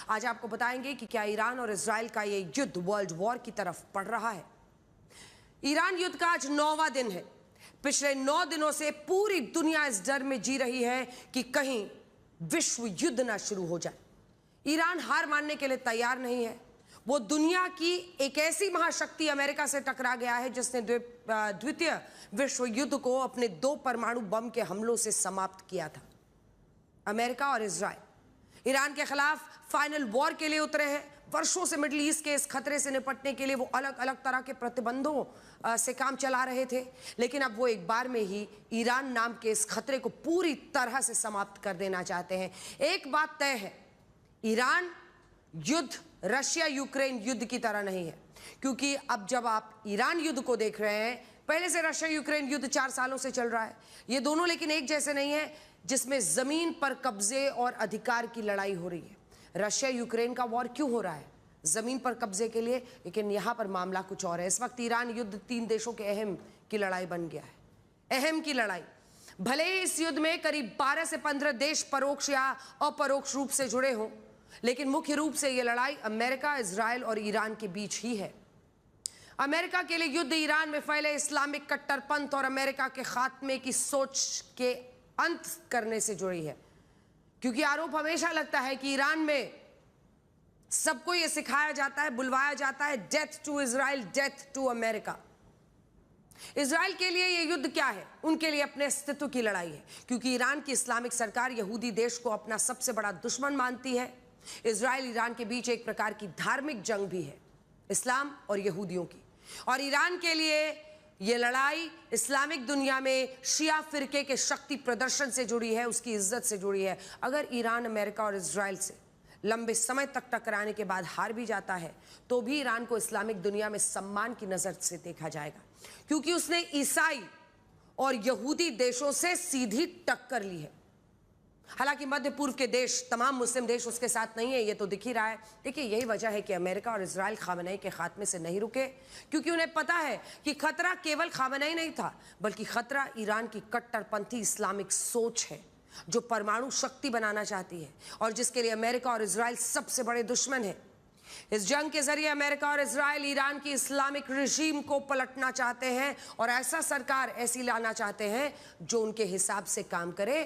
आज आपको बताएंगे कि क्या ईरान और इजराइल का ये युद्ध वर्ल्ड वॉर की तरफ बढ़ रहा है। ईरान युद्ध का आज 9वां दिन है। पिछले 9 दिनों से पूरी दुनिया इस डर में जी रही है कि कहीं विश्व युद्ध ना शुरू हो जाए। ईरान हार मानने के लिए तैयार नहीं है। वो दुनिया की एक ऐसी महाशक्ति अमेरिका से टकरा गया है जिसने द्वितीय विश्व युद्ध को अपने 2 परमाणु बम के हमलों से समाप्त किया था। अमेरिका और इजराइल ईरान के खिलाफ फाइनल वॉर के लिए उतरे हैं। वर्षों से मिडिल ईस्ट के इस खतरे से निपटने के लिए वो अलग अलग तरह के प्रतिबंधों से काम चला रहे थे, लेकिन अब वो एक बार में ही ईरान नाम के इस खतरे को पूरी तरह से समाप्त कर देना चाहते हैं। एक बात तय है, ईरान युद्ध रशिया यूक्रेन युद्ध की तरह नहीं है, क्योंकि अब जब आप ईरान युद्ध को देख रहे हैं, पहले से रशिया यूक्रेन युद्ध 4 सालों से चल रहा है। ये दोनों लेकिन एक जैसे नहीं है, जिसमें जमीन पर कब्जे और अधिकार की लड़ाई हो रही है। रशिया यूक्रेन का वॉर क्यों हो रहा है? जमीन पर कब्जे के लिए, लेकिन यहां पर मामला कुछ और है। इस वक्त ईरान युद्ध 3 देशों के अहम की लड़ाई बन गया है। अहम की लड़ाई। भले ही इस युद्ध में करीब 12 से 15 देश परोक्ष या अपरोक्ष रूप से जुड़े हों, लेकिन मुख्य रूप से यह लड़ाई अमेरिका, इजराइल और ईरान के बीच ही है। अमेरिका के लिए युद्ध ईरान में फैले इस्लामिक कट्टरपंथ और अमेरिका के खात्मे की सोच के अंत करने से जुड़ी है, क्योंकि आरोप हमेशा लगता है कि ईरान में सबको यह सिखाया जाता है, बुलवाया जाता है, death to Israel, death to America. Israel के लिए यह युद्ध क्या है? उनके लिए अपने अस्तित्व की लड़ाई है, क्योंकि ईरान की इस्लामिक सरकार यहूदी देश को अपना सबसे बड़ा दुश्मन मानती है। इजराइल ईरान के बीच एक प्रकार की धार्मिक जंग भी है, इस्लाम और यहूदियों की। और ईरान के लिए यह लड़ाई इस्लामिक दुनिया में शिया फिरके के शक्ति प्रदर्शन से जुड़ी है, उसकी इज्जत से जुड़ी है। अगर ईरान अमेरिका और इजराइल से लंबे समय तक टकराने के बाद हार भी जाता है, तो भी ईरान को इस्लामिक दुनिया में सम्मान की नजर से देखा जाएगा, क्योंकि उसने ईसाई और यहूदी देशों से सीधी टक्कर ली है। हालांकि मध्य पूर्व के देश, तमाम मुस्लिम देश उसके साथ नहीं है, ये तो दिख ही रहा है। देखिए, यही वजह है कि अमेरिका और इजराइल खामेनेई के खात्मे से नहीं रुके, क्योंकि उन्हें पता है कि खतरा केवल खामेनेई नहीं था, बल्कि खतरा ईरान की कट्टरपंथी इस्लामिक सोच है, जो परमाणु शक्ति बनाना चाहती है और जिसके लिए अमेरिका और इजराइल सबसे बड़े दुश्मन है। इस जंग के जरिए अमेरिका और इजराइल ईरान की इस्लामिक रिजीम को पलटना चाहते हैं और ऐसा सरकार ऐसी लाना चाहते हैं जो उनके हिसाब से काम करे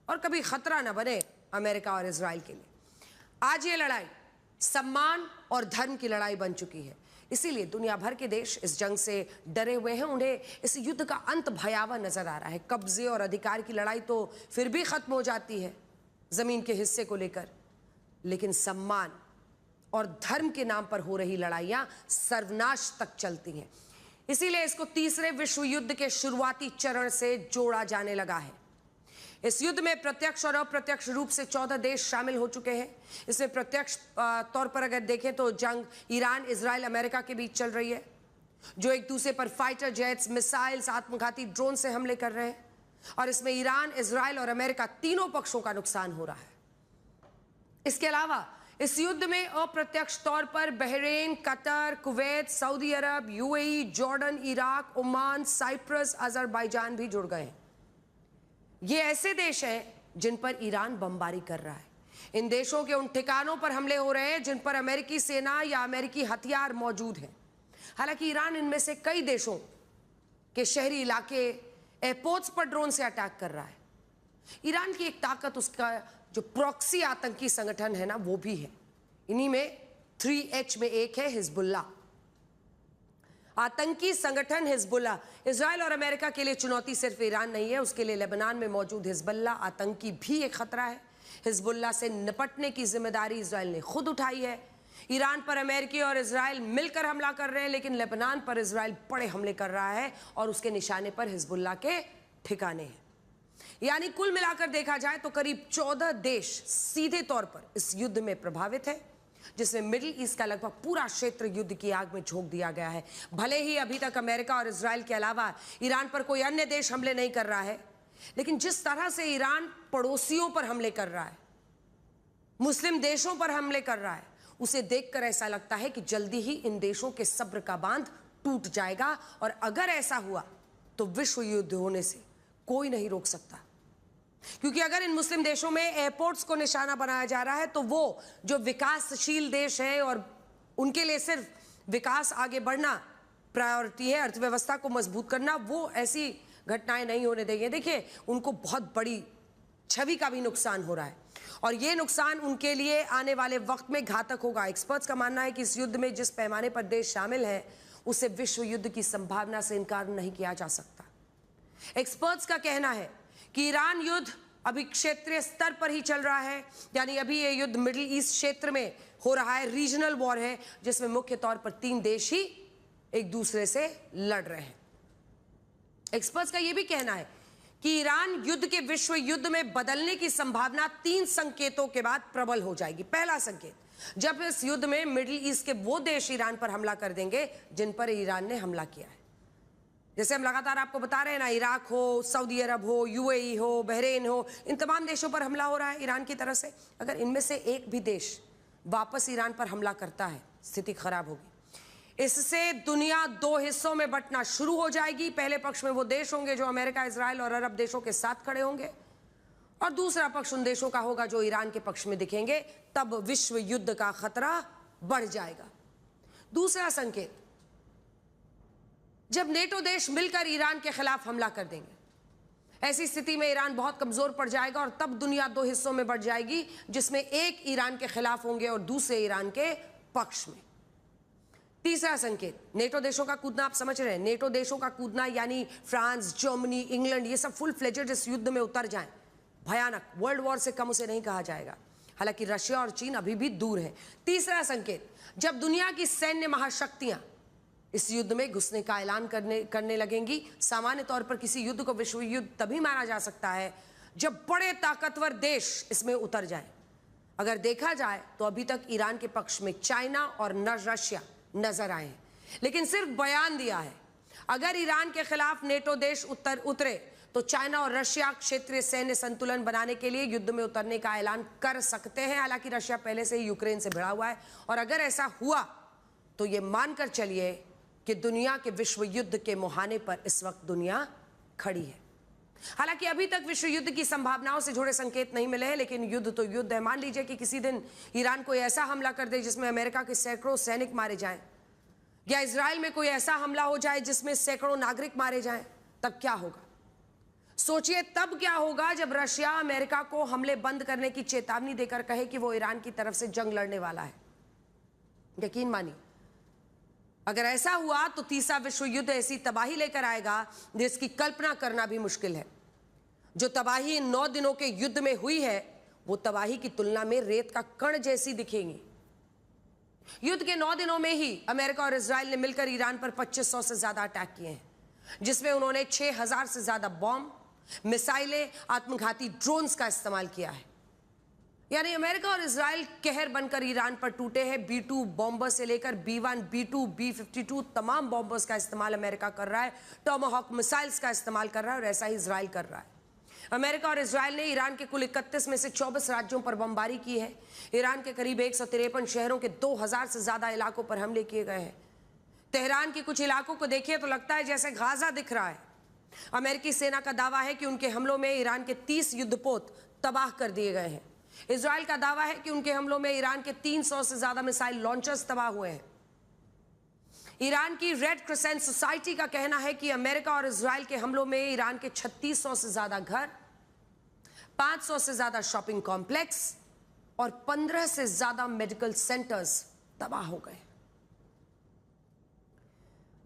और कभी खतरा न बने अमेरिका और इजराइल के लिए। आज ये लड़ाई सम्मान और धर्म की लड़ाई बन चुकी है। इसीलिए दुनिया भर के देश इस जंग से डरे हुए हैं। उन्हें इस युद्ध का अंत भयावह नजर आ रहा है। कब्जे और अधिकार की लड़ाई तो फिर भी खत्म हो जाती है जमीन के हिस्से को लेकर, लेकिन सम्मान और धर्म के नाम पर हो रही लड़ाइयां सर्वनाश तक चलती हैं। इसीलिए इसको तीसरे विश्व युद्ध के शुरुआती चरण से जोड़ा जाने लगा है। इस युद्ध में प्रत्यक्ष और अप्रत्यक्ष रूप से 14 देश शामिल हो चुके हैं। इसमें प्रत्यक्ष तौर पर अगर देखें तो जंग ईरान, इजराइल, अमेरिका के बीच चल रही है, जो एक दूसरे पर फाइटर जेट्स, मिसाइल्स, आत्मघाती ड्रोन से हमले कर रहे हैं। और इसमें ईरान, इजराइल और अमेरिका तीनों पक्षों का नुकसान हो रहा है। इसके अलावा इस युद्ध में अप्रत्यक्ष तौर पर Bahrain, Qatar, Kuwait, Saudi Arabia, UAE, Jordan, Iraq, Oman, Cyprus, Azerbaijan भी जुड़ गए हैं। ये ऐसे देश हैं जिन पर ईरान बमबारी कर रहा है। इन देशों के उन ठिकानों पर हमले हो रहे हैं जिन पर अमेरिकी सेना या अमेरिकी हथियार मौजूद हैं। हालांकि ईरान इनमें से कई देशों के शहरी इलाके, एयरपोर्ट्स पर ड्रोन से अटैक कर रहा है। ईरान की एक ताकत उसका जो प्रॉक्सी आतंकी संगठन है ना, वो भी है। इन्हीं में 3H में एक है हिजबुल्लाह, आतंकी संगठन हिजबुल्लाह। इजराइल और अमेरिका के लिए चुनौती सिर्फ ईरान नहीं है, उसके लिए लेबनान में मौजूद हिजबुल्लाह आतंकी भी एक खतरा है। हिजबुल्लाह से निपटने की जिम्मेदारी इजराइल ने खुद उठाई है। ईरान पर अमेरिकी और इजराइल मिलकर हमला कर रहे हैं, लेकिन लेबनान पर इजराइल बड़े हमले कर रहा है और उसके निशाने पर हिजबुल्लाह के ठिकाने हैं। यानी कुल मिलाकर देखा जाए तो करीब 14 देश सीधे तौर पर इस युद्ध में प्रभावित है, जिसमें मिडिल ईस्ट का लगभग पूरा क्षेत्र युद्ध की आग में झोंक दिया गया है। भले ही अभी तक अमेरिका और इजराइल के अलावा ईरान पर कोई अन्य देश हमले नहीं कर रहा है, लेकिन जिस तरह से ईरान पड़ोसियों पर हमले कर रहा है, मुस्लिम देशों पर हमले कर रहा है, उसे देखकर ऐसा लगता है कि जल्दी ही इन देशों के सब्र का बांध टूट जाएगा। और अगर ऐसा हुआ तो विश्व युद्ध होने से कोई नहीं रोक सकता। क्योंकि अगर इन मुस्लिम देशों में एयरपोर्ट्स को निशाना बनाया जा रहा है तो वो जो विकासशील देश है और उनके लिए सिर्फ विकास आगे बढ़ना प्रायोरिटी है, अर्थव्यवस्था को मजबूत करना, वो ऐसी घटनाएं नहीं होने देंगे। देखिए, उनको बहुत बड़ी छवि का भी नुकसान हो रहा है और ये नुकसान उनके लिए आने वाले वक्त में घातक होगा। एक्सपर्ट्स का मानना है कि इस युद्ध में जिस पैमाने पर देश शामिल है उसे विश्व युद्ध की संभावना से इनकार नहीं किया जा सकता। एक्सपर्ट्स का कहना है कि ईरान युद्ध अभी क्षेत्रीय स्तर पर ही चल रहा है, यानी अभी ये युद्ध मिडिल ईस्ट क्षेत्र में हो रहा है, रीजनल वॉर है, जिसमें मुख्य तौर पर 3 देश ही एक दूसरे से लड़ रहे हैं। एक्सपर्ट्स का यह भी कहना है कि ईरान युद्ध के विश्व युद्ध में बदलने की संभावना 3 संकेतों के बाद प्रबल हो जाएगी। पहला संकेत, जब इस युद्ध में मिडिल ईस्ट के वो देश ईरान पर हमला कर देंगे जिन पर ईरान ने हमला किया है। जैसे हम लगातार आपको बता रहे हैं ना, इराक हो, सऊदी अरब हो, यूएई हो, बहरीन हो, इन तमाम देशों पर हमला हो रहा है ईरान की तरफ से। अगर इनमें से एक भी देश वापस ईरान पर हमला करता है, स्थिति खराब होगी। इससे दुनिया 2 हिस्सों में बंटना शुरू हो जाएगी। पहले पक्ष में वो देश होंगे जो अमेरिका, इजराइल और अरब देशों के साथ खड़े होंगे और दूसरा पक्ष उन देशों का होगा जो ईरान के पक्ष में दिखेंगे। तब विश्व युद्ध का खतरा बढ़ जाएगा। दूसरा संकेत, जब नेटो देश मिलकर ईरान के खिलाफ हमला कर देंगे, ऐसी स्थिति में ईरान बहुत कमजोर पड़ जाएगा और तब दुनिया 2 हिस्सों में बढ़ जाएगी, जिसमें एक ईरान के खिलाफ होंगे और दूसरे ईरान के पक्ष में। तीसरा संकेत, नेटो देशों का कूदना, आप समझ रहे हैं, नेटो देशों का कूदना यानी फ्रांस, जर्मनी, इंग्लैंड, ये सब फुल फ्लेजेड इस युद्ध में उतर जाएं। भयानक, वर्ल्ड वॉर से कम उसे नहीं कहा जाएगा। हालांकि रशिया और चीन अभी भी दूर है। तीसरा संकेत, जब दुनिया की सैन्य महाशक्तियां इस युद्ध में घुसने का ऐलान करने लगेंगी। सामान्य तौर पर किसी युद्ध को विश्व युद्ध तभी माना जा सकता है जब बड़े ताकतवर देश इसमें उतर जाएं। अगर देखा जाए तो अभी तक ईरान के पक्ष में चाइना और रशिया नजर आए हैं, लेकिन सिर्फ बयान दिया है। अगर ईरान के खिलाफ नेटो देश उतरे तो चाइना और रशिया क्षेत्रीय सैन्य संतुलन बनाने के लिए युद्ध में उतरने का ऐलान कर सकते हैं। हालांकि रशिया पहले से ही यूक्रेन से भिड़ा हुआ है और अगर ऐसा हुआ तो यह मानकर चलिए कि दुनिया के विश्व युद्ध के मुहाने पर इस वक्त दुनिया खड़ी है। हालांकि अभी तक विश्व युद्ध की संभावनाओं से जुड़े संकेत नहीं मिले हैं, लेकिन युद्ध तो युद्ध है। मान लीजिए कि किसी दिन ईरान कोई ऐसा हमला कर दे जिसमें अमेरिका के सैकड़ों सैनिक मारे जाएं, या इजराइल में कोई ऐसा हमला हो जाए जिसमें सैकड़ों नागरिक मारे जाएं, तब क्या होगा? सोचिए तब क्या होगा जब रशिया अमेरिका को हमले बंद करने की चेतावनी देकर कहे कि वो ईरान की तरफ से जंग लड़ने वाला है। यकीन मानिए, अगर ऐसा हुआ तो तीसरा विश्व युद्ध ऐसी तबाही लेकर आएगा जिसकी कल्पना करना भी मुश्किल है। जो तबाही इन 9 दिनों के युद्ध में हुई है वो तबाही की तुलना में रेत का कण जैसी दिखेगी। युद्ध के 9 दिनों में ही अमेरिका और इजराइल ने मिलकर ईरान पर 2500 से ज्यादा अटैक किए हैं, जिसमें उन्होंने 6000 से ज्यादा बॉम्ब, मिसाइलें, आत्मघाती ड्रोन्स का इस्तेमाल किया है। यानी अमेरिका और इजराइल कहर बनकर ईरान पर टूटे हैं। B-2 बॉम्बर से लेकर B-1, B-2, B-52 तमाम बॉम्बर्स का इस्तेमाल अमेरिका कर रहा है। टॉमाहॉक मिसाइल्स का इस्तेमाल कर रहा है और ऐसा ही इजराइल कर रहा है। अमेरिका और इजराइल ने ईरान के कुल 31 में से 24 राज्यों पर बमबारी की है। ईरान के करीब 153 शहरों के 2000 से ज्यादा इलाकों पर हमले किए गए हैं। तेहरान के कुछ इलाकों को देखिए तो लगता है जैसे गाजा दिख रहा है। अमेरिकी सेना का दावा है कि उनके हमलों में ईरान के 30 युद्धपोत तबाह कर दिए गए हैं। इजराइल का दावा है कि उनके हमलों में ईरान के 300 से ज्यादा मिसाइल लॉन्चर्स तबाह हुए हैं। ईरान की रेड क्रिसेंट सोसाइटी का कहना है कि अमेरिका और इजराइल के हमलों में ईरान के 3600 से ज्यादा घर, 500 से ज्यादा शॉपिंग कॉम्प्लेक्स और 15 से ज्यादा मेडिकल सेंटर्स तबाह हो गए।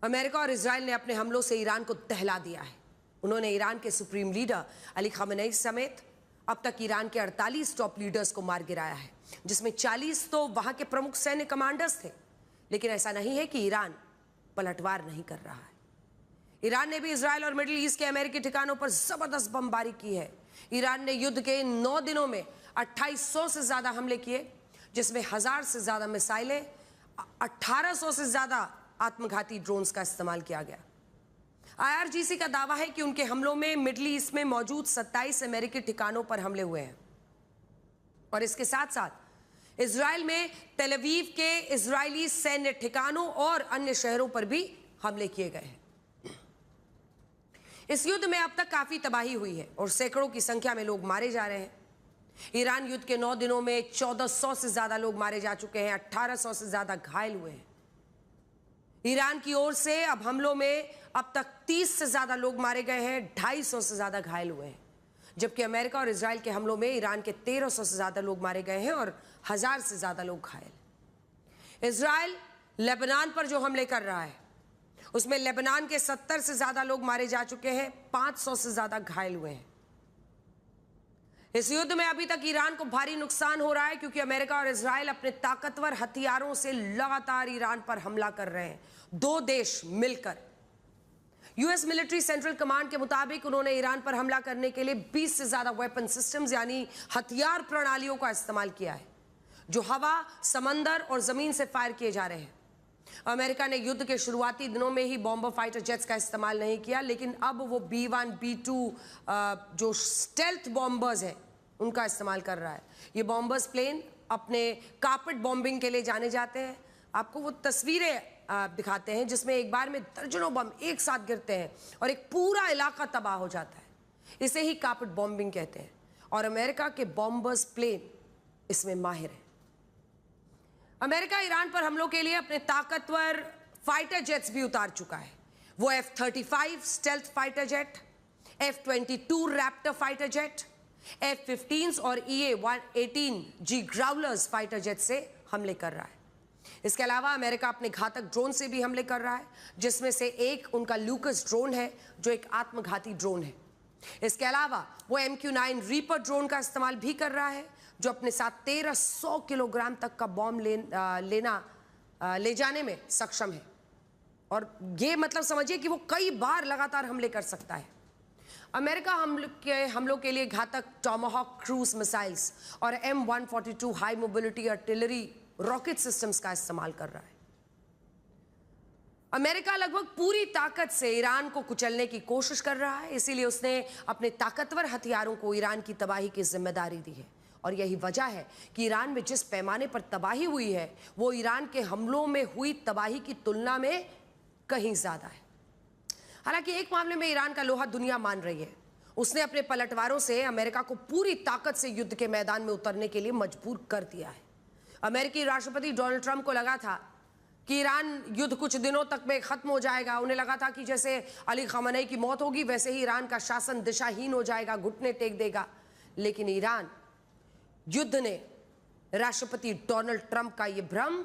अमेरिका और इजराइल ने अपने हमलों से ईरान को दहला दिया है। उन्होंने ईरान के सुप्रीम लीडर अली खामेनेई समेत अब तक ईरान के 48 टॉप लीडर्स को मार गिराया है, जिसमें 40 तो वहां के प्रमुख सैन्य कमांडर्स थे। लेकिन ऐसा नहीं है कि ईरान पलटवार नहीं कर रहा है। ईरान ने भी इजराइल और मिडिल ईस्ट के अमेरिकी ठिकानों पर जबरदस्त बमबारी की है। ईरान ने युद्ध के 9 दिनों में 2800 से ज्यादा हमले किए, जिसमें 1000 से ज्यादा मिसाइलें, 1800 से ज्यादा आत्मघाती ड्रोन्स का इस्तेमाल किया गया। IRGC का दावा है कि उनके हमलों में मिडिल ईस्ट में मौजूद 27 अमेरिकी ठिकानों पर हमले हुए हैं और इसके साथ साथ इजराइल में तेल अवीव के इजरायली सैन्य ठिकानों और अन्य शहरों पर भी हमले किए गए हैं। इस युद्ध में अब तक काफी तबाही हुई है और सैकड़ों की संख्या में लोग मारे जा रहे हैं। ईरान युद्ध के 9 दिनों में 1400 से ज्यादा लोग मारे जा चुके हैं, 1800 से ज्यादा घायल हुए हैं। ईरान की ओर से अब हमलों में अब तक 30 से ज्यादा लोग मारे गए हैं, 250 से ज्यादा घायल हुए हैं। जबकि अमेरिका और इजराइल के हमलों में ईरान के 1300 से ज्यादा लोग मारे गए हैं और 1000 से ज्यादा लोग घायल। इजराइल लेबनान पर जो हमले कर रहा है उसमें लेबनान के 70 से ज्यादा लोग मारे जा चुके हैं, 500 से ज्यादा घायल हुए हैं। इस युद्ध में अभी तक ईरान को भारी नुकसान हो रहा है क्योंकि अमेरिका और इजराइल अपने ताकतवर हथियारों से लगातार ईरान पर हमला कर रहे हैं, दो देश मिलकर। यूएस मिलिट्री सेंट्रल कमांड के मुताबिक उन्होंने ईरान पर हमला करने के लिए 20 से ज्यादा वेपन सिस्टम्स यानी हथियार प्रणालियों का इस्तेमाल किया है, जो हवा, समंदर और जमीन से फायर किए जा रहे हैं। अमेरिका ने युद्ध के शुरुआती दिनों में ही बॉम्बर फाइटर जेट्स का इस्तेमाल नहीं किया, लेकिन अब वो B-1, B-2 जो स्टेल्थ बॉम्बर्स हैं उनका इस्तेमाल कर रहा है। ये बॉम्बर्स प्लेन अपने कार्पेट बॉम्बिंग के लिए जाने जाते हैं। आपको वो तस्वीरें दिखाते हैं जिसमें एक बार में दर्जनों बम एक साथ गिरते हैं और एक पूरा इलाका तबाह हो जाता है। इसे ही कार्पेट बॉम्बिंग कहते हैं और अमेरिका के बॉम्बर्स प्लेन इसमें माहिर है। अमेरिका ईरान पर हमलों के लिए अपने ताकतवर फाइटर जेट्स भी उतार चुका है। वो F-35 stealth fighter jet, F-22 Raptor fighter jet, F-15 और EA-118G ग्राउलर्स फाइटर जेट से हमले कर रहा है। इसके अलावा अमेरिका अपने घातक ड्रोन से भी हमले कर रहा है, जिसमें से एक उनका लूकस ड्रोन है जो एक आत्मघाती ड्रोन है। इसके अलावा वो MQ-9 रीपर ड्रोन का इस्तेमाल भी कर रहा है जो अपने साथ 1300 किलोग्राम तक का बॉम्ब ले जाने में सक्षम है। और ये मतलब समझिए कि वो कई बार लगातार हमले कर सकता है। अमेरिका हमलों के लिए घातक टॉमाहॉक क्रूज मिसाइल्स और M142 high mobility artillery rocket systems का इस्तेमाल कर रहा है। अमेरिका लगभग पूरी ताकत से ईरान को कुचलने की कोशिश कर रहा है, इसीलिए उसने अपने ताकतवर हथियारों को ईरान की तबाही की जिम्मेदारी दी है। और यही वजह है कि ईरान में जिस पैमाने पर तबाही हुई है वो ईरान के हमलों में हुई तबाही की तुलना में कहीं ज्यादा है। हालांकि एक मामले में ईरान का लोहा दुनिया मान रही है। उसने अपने पलटवारों से अमेरिका को पूरी ताकत से युद्ध के मैदान में उतरने के लिए मजबूर कर दिया है। अमेरिकी राष्ट्रपति डोनाल्ड ट्रंप को लगा था कि ईरान युद्ध कुछ दिनों तक में खत्म हो जाएगा। उन्हें लगा था कि जैसे अली खamenei की मौत होगी वैसे ही ईरान का शासन दिशाहीन हो जाएगा, घुटने टेक देगा। लेकिन ईरान युद्ध ने राष्ट्रपति डोनाल्ड ट्रंप का यह भ्रम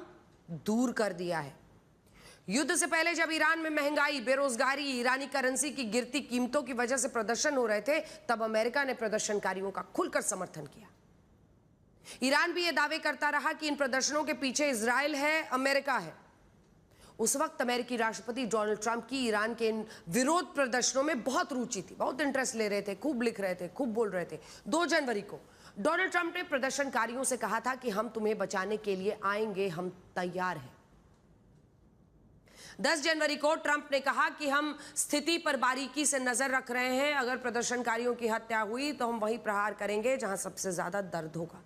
दूर कर दिया है। युद्ध से पहले जब ईरान में महंगाई, बेरोजगारी, ईरानी करेंसी की गिरती कीमतों की वजह से प्रदर्शन हो रहे थे, तब अमेरिका ने प्रदर्शनकारियों का खुलकर समर्थन किया। ईरान भी यह दावे करता रहा कि इन प्रदर्शनों के पीछे इजराइल है, अमेरिका है। उस वक्त अमेरिकी राष्ट्रपति डोनाल्ड ट्रंप की ईरान के इन विरोध प्रदर्शनों में बहुत रुचि थी, बहुत इंटरेस्ट ले रहे थे, खूब लिख रहे थे, खूब बोल रहे थे। 2 जनवरी को डोनाल्ड ट्रंप ने प्रदर्शनकारियों से कहा था कि हम तुम्हें बचाने के लिए आएंगे, हम तैयार हैं। 10 जनवरी को ट्रंप ने कहा कि हम स्थिति पर बारीकी से नजर रख रहे हैं, अगर प्रदर्शनकारियों की हत्या हुई तो हम वहीं प्रहार करेंगे जहां सबसे ज्यादा दर्द होगा।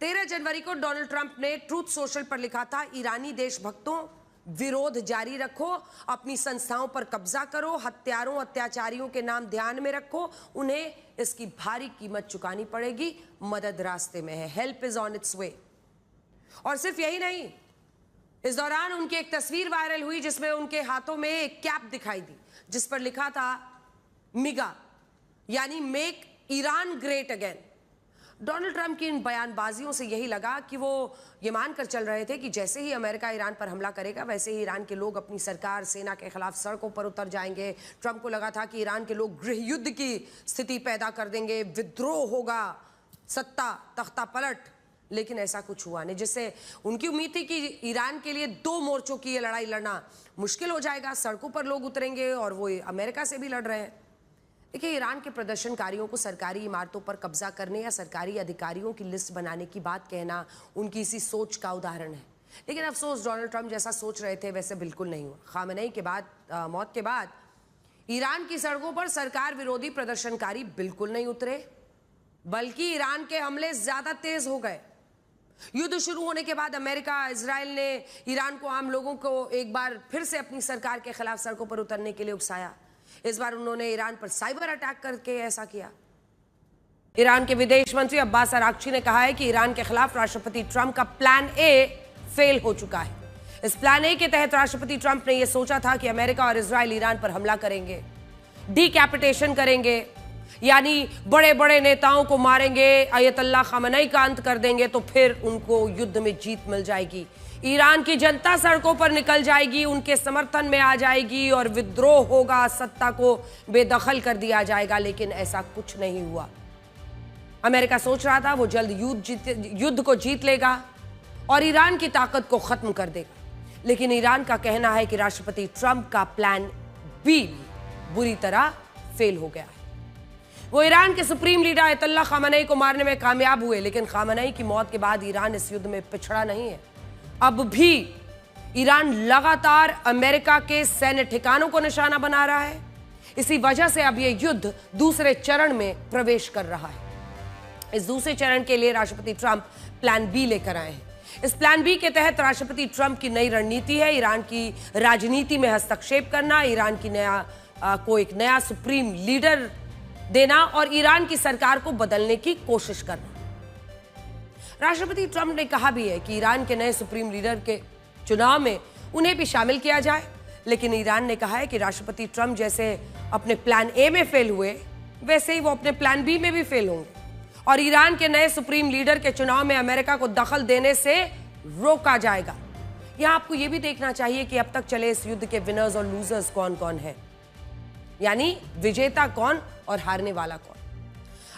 13 जनवरी को डोनाल्ड ट्रंप ने ट्रूथ सोशल पर लिखा था, ईरानी देशभक्तों, विरोध जारी रखो, अपनी संस्थाओं पर कब्जा करो, हत्यारों, अत्याचारियों के नाम ध्यान में रखो, उन्हें इसकी भारी कीमत चुकानी पड़ेगी, मदद रास्ते में है, हेल्प इज ऑन इट्स वे। और सिर्फ यही नहीं, इस दौरान उनकी एक तस्वीर वायरल हुई जिसमें उनके हाथों में एक कैप दिखाई दी जिस पर लिखा था मिगा, यानी make Iran great again. Donald Trump की इन बयानबाजियों से यही लगा कि वो ये मानकर चल रहे थे कि जैसे ही अमेरिका ईरान पर हमला करेगा वैसे ही ईरान के लोग अपनी सरकार, सेना के खिलाफ सड़कों पर उतर जाएंगे। ट्रंप को लगा था कि ईरान के लोग गृह युद्ध की स्थिति पैदा कर देंगे, विद्रोह होगा, सत्ता तख्ता पलट। लेकिन ऐसा कुछ हुआ नहीं, जिससे उनकी उम्मीद थी कि ईरान के लिए 2 मोर्चों की ये लड़ाई लड़ना मुश्किल हो जाएगा, सड़कों पर लोग उतरेंगे और वो अमेरिका से भी लड़ रहे हैं। देखिए, ईरान के प्रदर्शनकारियों को सरकारी इमारतों पर कब्जा करने या सरकारी अधिकारियों की लिस्ट बनाने की बात कहना उनकी इसी सोच का उदाहरण है। लेकिन अफसोस डोनाल्ड ट्रंप जैसा सोच रहे थे वैसे बिल्कुल नहीं हुआ। खामेनेई के मौत के बाद ईरान की सड़कों पर सरकार विरोधी प्रदर्शनकारी बिल्कुल नहीं उतरे, बल्कि ईरान के हमले ज्यादा तेज हो गए। युद्ध शुरू होने के बाद अमेरिका, इजराइल ने ईरान को, आम लोगों को एक बार फिर से अपनी सरकार के खिलाफ सड़कों पर उतरने के लिए उकसाया। इस बार उन्होंने ईरान पर साइबर अटैक करके ऐसा किया। ईरान के विदेश मंत्री अब्बास अराक्ची ने कहा है कि ईरान के खिलाफ राष्ट्रपति ट्रंप का प्लान ए फेल हो चुका है। इस प्लान ए के तहत राष्ट्रपति ट्रंप ने यह सोचा था कि अमेरिका और इजराइल ईरान पर हमला करेंगे, डीकैपिटेशन करेंगे, यानी बड़े बड़े नेताओं को मारेंगे, अयतुल्लाह खामेनी का अंत कर देंगे, तो फिर उनको युद्ध में जीत मिल जाएगी। ईरान की जनता सड़कों पर निकल जाएगी, उनके समर्थन में आ जाएगी और विद्रोह होगा, सत्ता को बेदखल कर दिया जाएगा। लेकिन ऐसा कुछ नहीं हुआ। अमेरिका सोच रहा था वो जल्द युद्ध को जीत लेगा और ईरान की ताकत को खत्म कर देगा। लेकिन ईरान का कहना है कि राष्ट्रपति ट्रंप का प्लान बी बुरी तरह फेल हो गया है। वो ईरान के सुप्रीम लीडर अयतुल्लाह खामेनी को मारने में कामयाब हुए, लेकिन खामेनी की मौत के बाद ईरान इस युद्ध में पिछड़ा नहीं है। अब भी ईरान लगातार अमेरिका के सैन्य ठिकानों को निशाना बना रहा है। इसी वजह से अब यह युद्ध दूसरे चरण में प्रवेश कर रहा है। इस दूसरे चरण के लिए राष्ट्रपति ट्रंप प्लान बी लेकर आए हैं। इस प्लान बी के तहत राष्ट्रपति ट्रंप की नई रणनीति है ईरान की राजनीति में हस्तक्षेप करना, ईरान की को एक नया सुप्रीम लीडर देना और ईरान की सरकार को बदलने की कोशिश करना। राष्ट्रपति ट्रंप ने कहा भी है कि ईरान के नए सुप्रीम लीडर के चुनाव में उन्हें भी शामिल किया जाए, लेकिन ईरान ने कहा है कि राष्ट्रपति ट्रंप जैसे अपने प्लान ए में फेल हुए, वैसे ही वो अपने प्लान बी में भी फेल होंगे और ईरान के नए सुप्रीम लीडर के चुनाव में अमेरिका को दखल देने से रोका जाएगा। यहां आपको यह भी देखना चाहिए कि अब तक चले इस युद्ध के विनर्स और लूजर्स कौन कौन है, यानी विजेता कौन और हारने वाला कौन।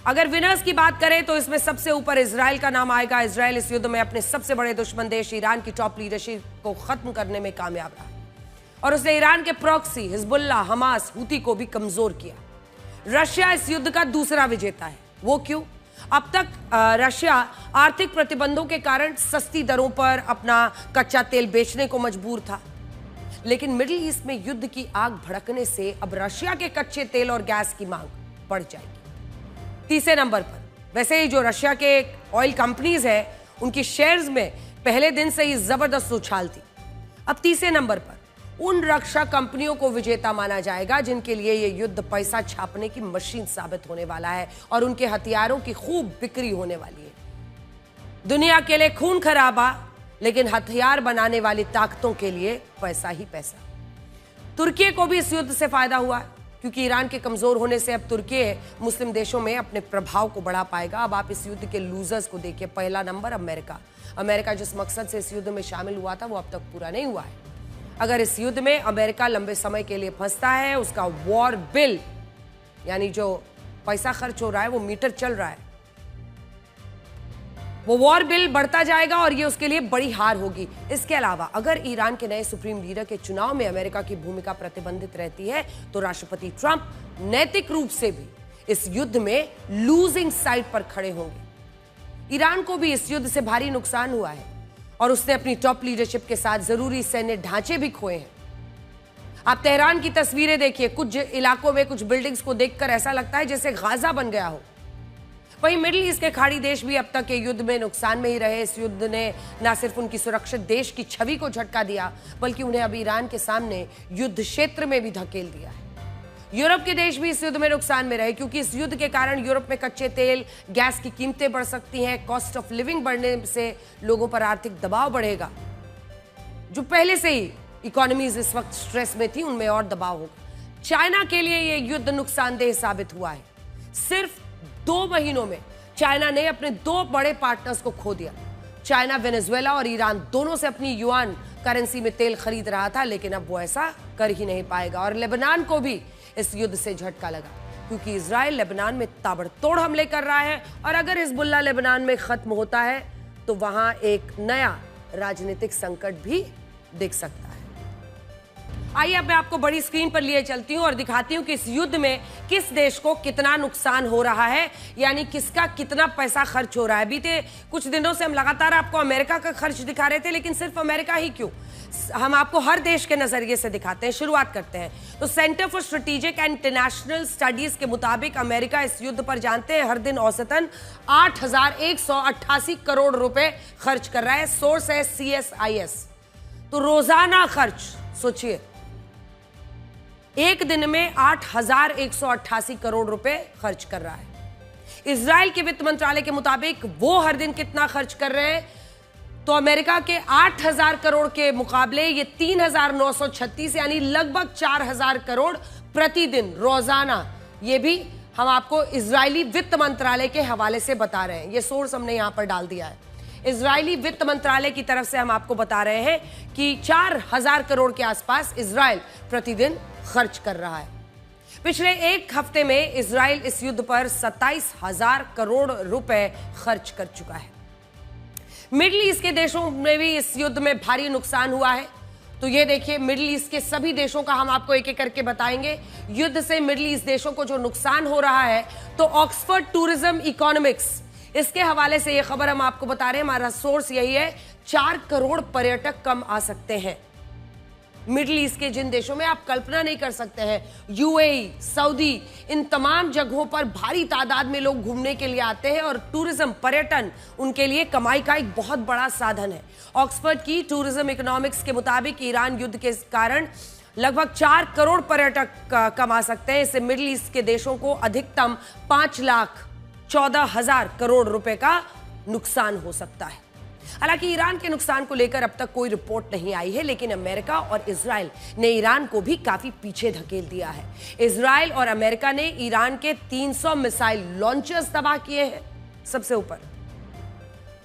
अगर विनर्स की बात करें तो इसमें सबसे ऊपर इजराइल का नाम आएगा। इजराइल इस युद्ध में अपने सबसे बड़े दुश्मन देश ईरान की टॉप लीडरशिप को खत्म करने में कामयाब रहा और उसने ईरान के प्रॉक्सी हिजबुल्लाह, हमास, हूती को भी कमजोर किया। रशिया इस युद्ध का दूसरा विजेता है। वो क्यों? अब तक रशिया आर्थिक प्रतिबंधों के कारण सस्ती दरों पर अपना कच्चा तेल बेचने को मजबूर था, लेकिन मिडिल ईस्ट में युद्ध की आग भड़कने से अब रशिया के कच्चे तेल और गैस की मांग बढ़ जाएगी। तीसरे नंबर पर वैसे ही जो रशिया के ऑयल कंपनीज है उनकी शेयर्स में पहले दिन से ही जबरदस्त उछाल थी। अब तीसरे नंबर पर उन रक्षा कंपनियों को विजेता माना जाएगा जिनके लिए यह युद्ध पैसा छापने की मशीन साबित होने वाला है और उनके हथियारों की खूब बिक्री होने वाली है। दुनिया के लिए खून खराबा, लेकिन हथियार बनाने वाली ताकतों के लिए पैसा ही पैसा। तुर्की को भी इस युद्ध से फायदा हुआ है क्योंकि ईरान के कमजोर होने से अब तुर्की मुस्लिम देशों में अपने प्रभाव को बढ़ा पाएगा। अब आप इस युद्ध के लूजर्स को देखिए। पहला नंबर अमेरिका। अमेरिका जिस मकसद से इस युद्ध में शामिल हुआ था वो अब तक पूरा नहीं हुआ है। अगर इस युद्ध में अमेरिका लंबे समय के लिए फंसता है, उसका वॉर बिल यानी जो पैसा खर्च हो रहा है, वो मीटर चल रहा है, वो वॉर बिल बढ़ता जाएगा और ये उसके लिए बड़ी हार होगी। इसके अलावा अगर ईरान के नए सुप्रीम लीडर के चुनाव में अमेरिका की भूमिका प्रतिबंधित रहती है तो राष्ट्रपति ट्रंप नैतिक रूप से भी इस युद्ध में लूजिंग साइड पर खड़े होंगे। ईरान को भी इस युद्ध से भारी नुकसान हुआ है और उसने अपनी टॉप लीडरशिप के साथ जरूरी सैन्य ढांचे भी खोए हैं। आप तेहरान की तस्वीरें देखिए। कुछ इलाकों में कुछ बिल्डिंग्स को देखकर ऐसा लगता है जैसे गाजा बन गया हो। वहीं मिडिल ईस्ट के खाड़ी देश भी अब तक के युद्ध में नुकसान में ही रहे। इस युद्ध ने न सिर्फ उनकी सुरक्षित देश की छवि को झटका दिया, बल्कि उन्हें अब ईरान के सामने युद्ध क्षेत्र में भी धकेल दिया है। यूरोप के देश भी इस युद्ध में नुकसान में रहे क्योंकि इस युद्ध के कारण यूरोप में कच्चे तेल, गैस की कीमतें बढ़ सकती हैं। कॉस्ट ऑफ लिविंग बढ़ने से लोगों पर आर्थिक दबाव बढ़ेगा। जो पहले से ही इकोनॉमीज इस वक्त स्ट्रेस में थी, उनमें और दबाव होगा। चाइना के लिए यह युद्ध नुकसानदेह साबित हुआ है। सिर्फ 2 महीनों में चाइना ने अपने 2 बड़े पार्टनर्स को खो दिया। चाइना वेनेजुएला और ईरान दोनों से अपनी युआन करेंसी में तेल खरीद रहा था, लेकिन अब वो ऐसा कर ही नहीं पाएगा। और लेबनान को भी इस युद्ध से झटका लगा क्योंकि इजराइल लेबनान में ताबड़तोड़ हमले कर रहा है और अगर हिजबुल्लाह लेबनान में खत्म होता है तो वहां एक नया राजनीतिक संकट भी दिख सकता है। आइए अब मैं आपको बड़ी स्क्रीन पर लिए चलती हूं और दिखाती हूं कि इस युद्ध में किस देश को कितना नुकसान हो रहा है, यानी किसका कितना पैसा खर्च हो रहा है। बीते कुछ दिनों से हम लगातार आपको अमेरिका का खर्च दिखा रहे थे, लेकिन सिर्फ अमेरिका ही क्यों, हम आपको हर देश के नजरिए से दिखाते हैं। शुरुआत करते हैं तो centre for strategic and international studies के मुताबिक अमेरिका इस युद्ध पर जानते हैं हर दिन औसतन 8,188 करोड़ रुपए खर्च कर रहा है। सोर्स है CSIS। तो रोजाना खर्च सोचिए एक दिन में 8,188 करोड़ रुपए खर्च कर रहा है। इजराइल के वित्त मंत्रालय के मुताबिक वो हर दिन कितना खर्च कर रहे हैं, तो अमेरिका के 8,000 करोड़ के मुकाबले ये 3,936 यानी लगभग 4,000 करोड़ प्रतिदिन रोजाना। ये भी हम आपको इजरायली वित्त मंत्रालय के हवाले से बता रहे हैं, ये सोर्स हमने यहां पर डाल दिया है। इजरायली वित्त मंत्रालय की तरफ से हम आपको बता रहे हैं कि 4,000 करोड़ के आसपास इजराइल प्रतिदिन खर्च कर रहा है। पिछले एक हफ्ते में इजराइल इस युद्ध पर 27,000 करोड़ रुपए खर्च कर चुका है। मिडिल ईस्ट के देशों में भी इस युद्ध में भारी नुकसान हुआ है। तो ये देखिए, मिडिल ईस्ट के सभी देशों का हम आपको एक एक करके बताएंगे। युद्ध से मिडिल ईस्ट देशों को जो नुकसान हो रहा है, तो ऑक्सफोर्ड टूरिज्म इकोनॉमिक्स, इसके हवाले से ये खबर हम आपको बता रहे हैं। हमारा सोर्स यही है, 4 करोड़ पर्यटक कम आ सकते हैं मिडिल ईस्ट के जिन देशों में आप कल्पना नहीं कर सकते हैं। यूएई, सऊदी, इन तमाम जगहों पर भारी तादाद में लोग घूमने के लिए आते हैं और टूरिज्म, पर्यटन उनके लिए कमाई का एक बहुत बड़ा साधन है। ऑक्सफोर्ड की टूरिज्म इकोनॉमिक्स के मुताबिक ईरान युद्ध के कारण लगभग 4 करोड़ पर्यटक कमा सकते हैं। इससे मिडिल ईस्ट के देशों को अधिकतम 5,14,000 करोड़ रुपए का नुकसान हो सकता है। हालांकि ईरान के नुकसान को लेकर अब तक कोई रिपोर्ट नहीं आई है, लेकिन अमेरिका और इजराइल ने ईरान को भी काफी पीछे धकेल दिया है। इजराइल और अमेरिका ने ईरान के 300 मिसाइल लॉन्चर्स तबाह किए हैं, सबसे ऊपर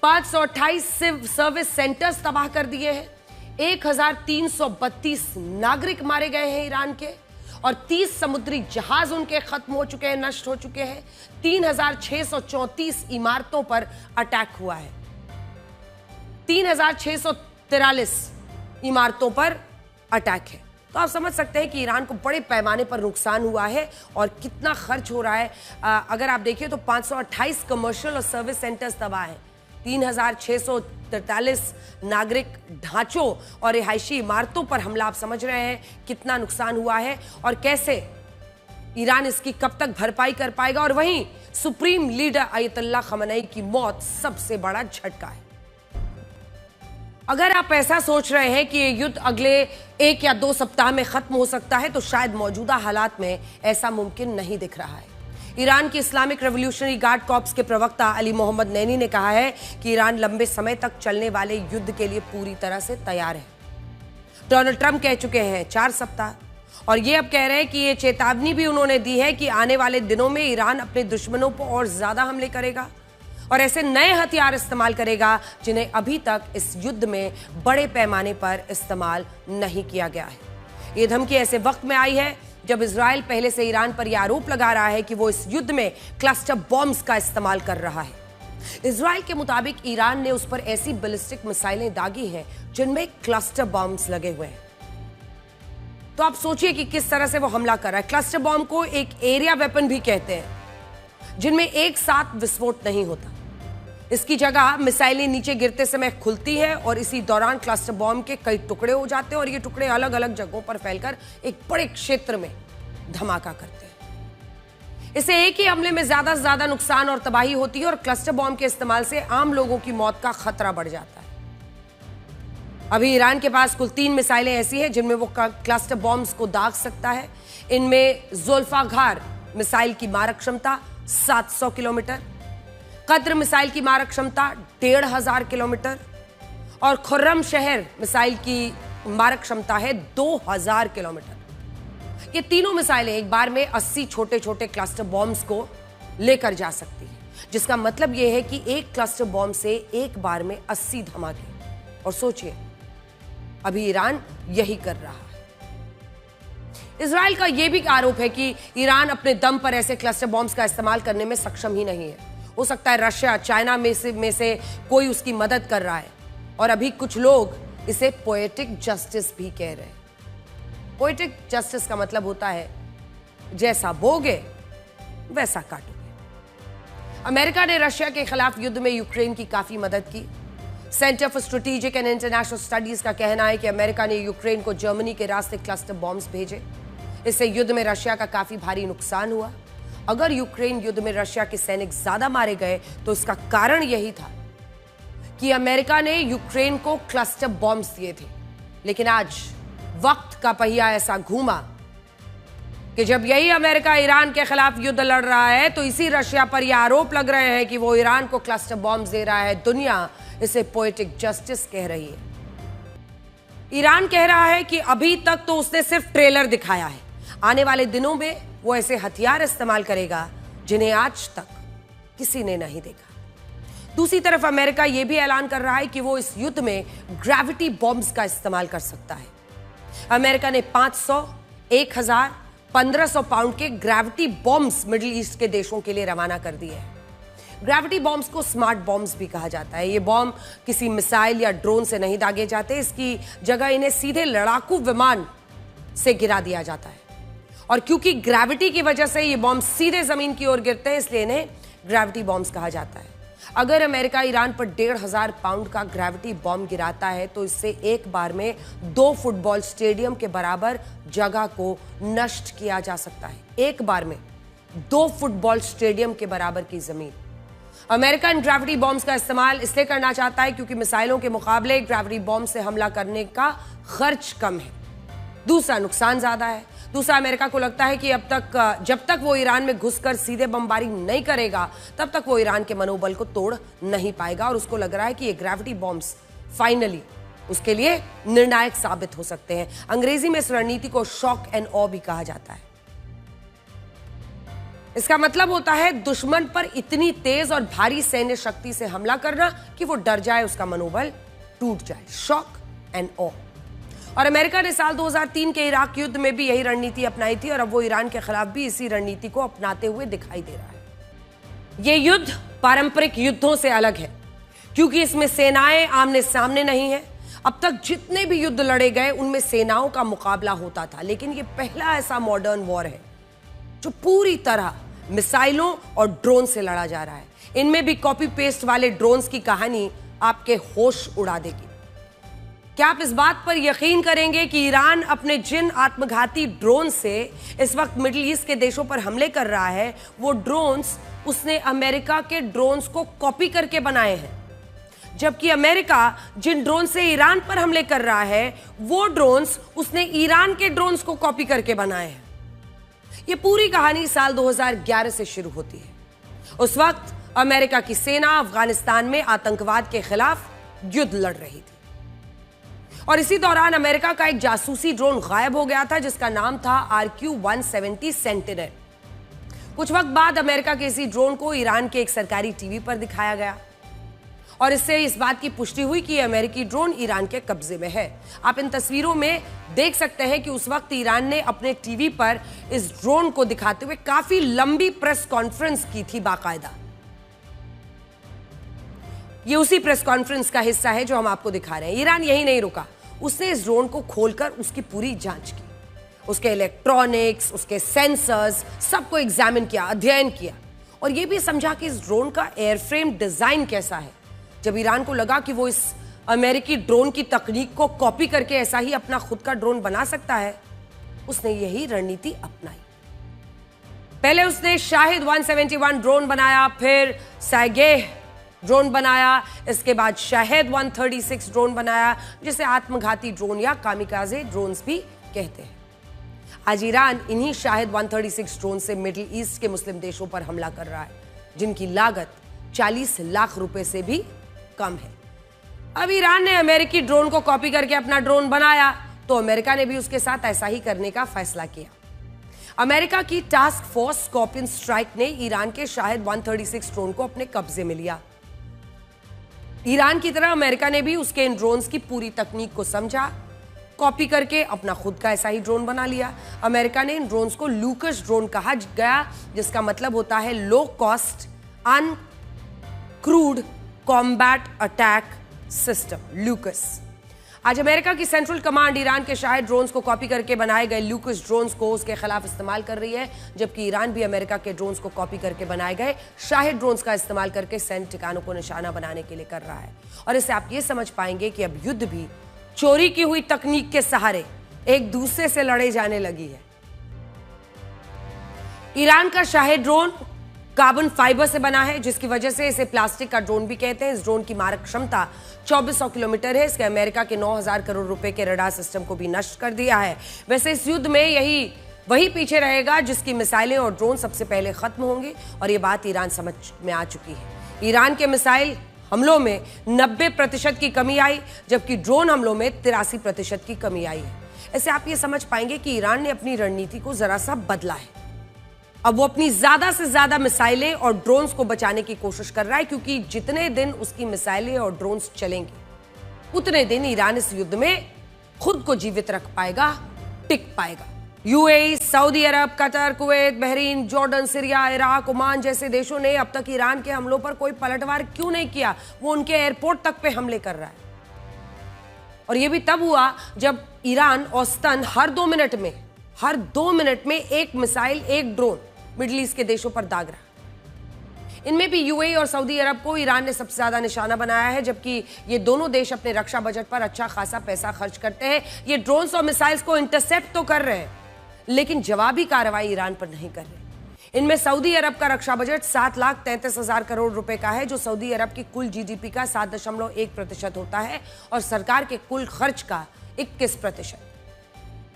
528 सर्विस सेंटर्स तबाह कर दिए हैं, 1,332 नागरिक मारे गए हैं ईरान के, और 30 समुद्री जहाज उनके खत्म हो चुके हैं, नष्ट हो चुके हैं। 3,634 इमारतों पर अटैक हुआ है। 3,643 इमारतों पर अटैक है। तो आप समझ सकते हैं कि ईरान को बड़े पैमाने पर नुकसान हुआ है और कितना खर्च हो रहा है। अगर आप देखिए तो 528 कमर्शियल और सर्विस सेंटर्स तबाह हैं, 3,643 नागरिक ढांचों और रिहायशी इमारतों पर हमला। आप समझ रहे हैं कितना नुकसान हुआ है और कैसे ईरान इसकी कब तक भरपाई कर पाएगा। और वहीं सुप्रीम लीडर अयतुल्लाह खamenei की मौत सबसे बड़ा झटका है। अगर आप ऐसा सोच रहे हैं कि ये युद्ध अगले 1 या 2 सप्ताह में खत्म हो सकता है, तो शायद मौजूदा हालात में ऐसा मुमकिन नहीं दिख रहा है। ईरान की इस्लामिक रेवोल्यूशनरी गार्ड कॉर्प्स के प्रवक्ता अली मोहम्मद नैनी ने कहा है कि ईरान लंबे समय तक चलने वाले युद्ध के लिए पूरी तरह से तैयार है। डोनाल्ड ट्रंप कह चुके हैं 4 सप्ताह, और ये अब कह रहे हैं कि ये चेतावनी भी उन्होंने दी है कि आने वाले दिनों में ईरान अपने दुश्मनों पर और ज्यादा हमले करेगा और ऐसे नए हथियार इस्तेमाल करेगा जिन्हें अभी तक इस युद्ध में बड़े पैमाने पर इस्तेमाल नहीं किया गया है। ये धमकी ऐसे वक्त में आई है जब इजराइल पहले से ईरान पर यह आरोप लगा रहा है कि वो इस युद्ध में क्लस्टर बॉम्ब्स का इस्तेमाल कर रहा है। इजराइल के मुताबिक ईरान ने उस पर ऐसी बैलिस्टिक मिसाइलें दागी हैं जिनमें क्लस्टर बॉम्ब्स लगे हुए हैं। तो आप सोचिए कि किस तरह से वो हमला कर रहा है। क्लस्टर बॉम्ब को एक एरिया वेपन भी कहते हैं, जिनमें एक साथ विस्फोट नहीं होता। इसकी जगह मिसाइलें नीचे गिरते समय खुलती है और इसी दौरान क्लस्टर बॉम्ब के कई टुकड़े हो जाते हैं और ये टुकड़े अलग अलग जगहों पर फैलकर एक बड़े क्षेत्र में धमाका करते हैं। इससे एक ही हमले में ज्यादा से ज्यादा नुकसान और तबाही होती है और क्लस्टर बॉम्ब के इस्तेमाल से आम लोगों की मौत का खतरा बढ़ जाता है। अभी ईरान के पास कुल 3 मिसाइलें ऐसी हैं जिनमें वो क्लस्टर बॉम्ब्स को दाग सकता है। इनमें जुल्फाकार मिसाइल की मारक क्षमता 700 किलोमीटर, कद्र मिसाइल की मारक क्षमता 1,500 किलोमीटर और खुर्रम शहर मिसाइल की मारक क्षमता है 2,000 किलोमीटर। ये तीनों मिसाइलें एक बार में 80 छोटे छोटे क्लस्टर बॉम्ब्स को लेकर जा सकती हैं, जिसका मतलब यह है कि एक क्लस्टर बॉम्ब से एक बार में 80 धमाके। और सोचिए, अभी ईरान यही कर रहा है। इजराइल का यह भी आरोप है कि ईरान अपने दम पर ऐसे क्लस्टर बॉम्ब्स का इस्तेमाल करने में सक्षम ही नहीं है। हो सकता है रशिया, चाइना में से कोई उसकी मदद कर रहा है और अभी कुछ लोग इसे पोएटिक जस्टिस भी कह रहे हैं। पोएटिक जस्टिस का मतलब होता है जैसा बोगे वैसा काटोगे। अमेरिका ने रशिया के खिलाफ युद्ध में यूक्रेन की काफी मदद की। Centre for strategic and international studies का कहना है कि अमेरिका ने यूक्रेन को जर्मनी के रास्ते क्लस्टर बॉम्ब्स भेजे। इससे युद्ध में रशिया का काफी भारी नुकसान हुआ। अगर यूक्रेन युद्ध में रशिया के सैनिक ज्यादा मारे गए तो इसका कारण यही था कि अमेरिका ने यूक्रेन को क्लस्टर बॉम्ब्स दिए थे। लेकिन आज वक्त का पहिया ऐसा घूमा कि जब यही अमेरिका ईरान के खिलाफ युद्ध लड़ रहा है तो इसी रशिया पर यह आरोप लग रहे हैं कि वो ईरान को क्लस्टर बॉम्ब दे रहा है। दुनिया इसे पोएटिक जस्टिस कह रही है। ईरान कह रहा है कि अभी तक तो उसने सिर्फ ट्रेलर दिखाया है, आने वाले दिनों में वो ऐसे हथियार इस्तेमाल करेगा जिन्हें आज तक किसी ने नहीं देखा। दूसरी तरफ अमेरिका यह भी ऐलान कर रहा है कि वो इस युद्ध में ग्रेविटी बॉम्ब्स का इस्तेमाल कर सकता है। अमेरिका ने 500, 1000, 1500 पाउंड के ग्रेविटी बॉम्ब्स मिडिल ईस्ट के देशों के लिए रवाना कर दिए हैं। ग्रेविटी बॉम्ब्स को स्मार्ट बॉम्ब्स भी कहा जाता है। ये बॉम्ब किसी मिसाइल या ड्रोन से नहीं दागे जाते, इसकी जगह इन्हें सीधे लड़ाकू विमान से गिरा दिया जाता है। और क्योंकि ग्रेविटी की वजह से ये बॉम्ब सीधे जमीन की ओर गिरते हैं, इसलिए इन्हें ग्रेविटी बॉम्ब्स कहा जाता है। अगर अमेरिका ईरान पर 1500 पाउंड का ग्रेविटी बॉम्ब गिराता है तो इससे एक बार में 2 फुटबॉल स्टेडियम के बराबर जगह को नष्ट किया जा सकता है। एक बार में 2 फुटबॉल स्टेडियम के बराबर की जमीन। अमेरिका इन ग्रेविटी बॉम्ब्स का इस्तेमाल इसलिए करना चाहता है क्योंकि मिसाइलों के मुकाबले ग्रेविटी बॉम्ब से हमला करने का खर्च कम है। दूसरा, नुकसान ज्यादा है। दूसरा, अमेरिका को लगता है कि जब तक वो ईरान में घुसकर सीधे बमबारी नहीं करेगा तब तक वो ईरान के मनोबल को तोड़ नहीं पाएगा। और उसको लग रहा है कि ये ग्रेविटी बॉम्ब्स फाइनली उसके लिए निर्णायक साबित हो सकते हैं। अंग्रेजी में इस रणनीति को शॉक एंड ऑ भी कहा जाता है। इसका मतलब होता है दुश्मन पर इतनी तेज और भारी सैन्य शक्ति से हमला करना कि वो डर जाए, उसका मनोबल टूट जाए। शॉक एंड ऑ। और अमेरिका ने साल 2003 के इराक युद्ध में भी यही रणनीति अपनाई थी और अब वो ईरान के खिलाफ भी इसी रणनीति को अपनाते हुए दिखाई दे रहा है। ये युद्ध पारंपरिक युद्धों से अलग है क्योंकि इसमें सेनाएं आमने सामने नहीं है। अब तक जितने भी युद्ध लड़े गए उनमें सेनाओं का मुकाबला होता था, लेकिन ये पहला ऐसा मॉडर्न वॉर है जो पूरी तरह मिसाइलों और ड्रोन से लड़ा जा रहा है। इनमें भी कॉपी पेस्ट वाले ड्रोन्स की कहानी आपके होश उड़ा देगी। क्या आप इस बात पर यकीन करेंगे कि ईरान अपने जिन आत्मघाती ड्रोन से इस वक्त मिडिल ईस्ट के देशों पर हमले कर रहा है, वो ड्रोन्स उसने अमेरिका के ड्रोन्स को कॉपी करके बनाए हैं। जबकि अमेरिका जिन ड्रोन से ईरान पर हमले कर रहा है, वो ड्रोन्स उसने ईरान के ड्रोन्स को कॉपी करके बनाए हैं। ये पूरी कहानी साल 2011 से शुरू होती है। उस वक्त अमेरिका की सेना अफगानिस्तान में आतंकवाद के खिलाफ युद्ध लड़ रही थी और इसी दौरान अमेरिका का एक जासूसी ड्रोन गायब हो गया था जिसका नाम था RQ-170 सेंटिनल। कुछ वक्त बाद अमेरिका के इसी ड्रोन को ईरान के एक सरकारी टीवी पर दिखाया गया और इससे इस बात की पुष्टि हुई कि अमेरिकी ड्रोन ईरान के कब्जे में है। आप इन तस्वीरों में देख सकते हैं कि उस वक्त ईरान ने अपने टीवी पर इस ड्रोन को दिखाते हुए काफी लंबी प्रेस कॉन्फ्रेंस की थी बाकायदा। ये उसी प्रेस कॉन्फ्रेंस का हिस्सा है जो हम आपको दिखा रहे हैं। ईरान यही नहीं रुका, उसने इस ड्रोन को खोलकर उसकी पूरी जांच की, उसके इलेक्ट्रॉनिक्स, उसके सेंसर्स, सबको एग्जामिन किया, अध्ययन किया और यह भी समझा कि इस ड्रोन का एयरफ्रेम डिजाइन कैसा है। जब ईरान को लगा कि वो इस अमेरिकी ड्रोन की तकनीक को कॉपी करके ऐसा ही अपना खुद का ड्रोन बना सकता है, उसने यही रणनीति अपनाई। पहले उसने शाहिद 171 ड्रोन बनाया, फिर सैगेह ड्रोन बनाया, इसके बाद शाहिद 136 ड्रोन बनाया, जिसे आत्मघाती ड्रोन या कामिकाजे ड्रोन्स भी कहते हैं। आज ईरान इन्हीं शाहिद 136 ड्रोन से मिडिल ईस्ट के मुस्लिम देशों पर हमला कर रहा है, जिनकी लागत 40 लाख रुपए से भी कम है। अब ईरान ने अमेरिकी ड्रोन को कॉपी करके अपना ड्रोन बनाया तो अमेरिका ने भी उसके साथ ऐसा ही करने का फैसला किया। अमेरिका की टास्क फोर्स स्कॉर्पियन स्ट्राइक ने ईरान के शाहिद 136 ड्रोन को अपने कब्जे में लिया। ईरान की तरह अमेरिका ने भी उसके इन ड्रोन्स की पूरी तकनीक को समझा, कॉपी करके अपना खुद का ऐसा ही ड्रोन बना लिया। अमेरिका ने इन ड्रोन्स को लूकस ड्रोन कहा गया, जिसका मतलब होता है low cost uncrewed combat attack system, लूकस। आज अमेरिका की सेंट्रल कमांड ईरान के शाहिद ड्रोन्स को कॉपी करके बनाए गए लूकस ड्रोन्स को उसके खिलाफ इस्तेमाल कर रही है, जबकि ईरान भी अमेरिका के ड्रोन्स को कॉपी करके बनाए गए शाहिद ड्रोन्स का इस्तेमाल करके सैन्य ठिकानों को निशाना बनाने के लिए कर रहा है। और इससे आप ये समझ पाएंगे कि अब युद्ध भी चोरी की हुई तकनीक के सहारे एक दूसरे से लड़े जाने लगी है। ईरान का शाहिद ड्रोन कार्बन फाइबर से बना है, जिसकी वजह से इसे प्लास्टिक का ड्रोन भी कहते हैं। इस ड्रोन की मारक क्षमता 2400 किलोमीटर है। इसके अमेरिका के 9000 करोड़ रुपए के रडार सिस्टम को भी नष्ट कर दिया है। वैसे इस युद्ध में यही वही पीछे रहेगा जिसकी मिसाइलें और ड्रोन सबसे पहले खत्म होंगे, और ये बात ईरान समझ में आ चुकी है। ईरान के मिसाइल हमलों में 90% की कमी आई, जबकि ड्रोन हमलों में 83% की कमी आई है। ऐसे आप ये समझ पाएंगे कि ईरान ने अपनी रणनीति को जरा सा बदला है। अब वो अपनी ज्यादा से ज्यादा मिसाइलें और ड्रोन्स को बचाने की कोशिश कर रहा है, क्योंकि जितने दिन उसकी मिसाइलें और ड्रोन्स चलेंगे उतने दिन ईरान इस युद्ध में खुद को जीवित रख पाएगा, टिक पाएगा। UAE, Saudi Arabia, Qatar, Kuwait, Bahrain, Jordan, Syria, Iraq, Oman जैसे देशों ने अब तक ईरान के हमलों पर कोई पलटवार क्यों नहीं किया? वो उनके एयरपोर्ट तक पे हमले कर रहा है। और ये भी तब हुआ जब ईरान औसतन हर 2 मिनट में एक मिसाइल, एक ड्रोन मिडिल ईस्ट के देशों पर दाग रहा। इनमें भी यूएई और सऊदी अरब को ईरान ने सबसे ज्यादा निशाना बनाया है, जबकि ये दोनों देश अपने रक्षा बजट पर अच्छा खासा पैसा खर्च करते हैं। ये ड्रोन्स और मिसाइल्स को इंटरसेप्ट तो कर रहे हैं, लेकिन जवाबी कार्रवाई ईरान पर नहीं कर रहे। इनमें सऊदी अरब का रक्षा बजट 7,33,000 करोड़ रुपए का है, जो सऊदी अरब की कुल जीडीपी का 7.1% होता है और सरकार के कुल खर्च का 21%।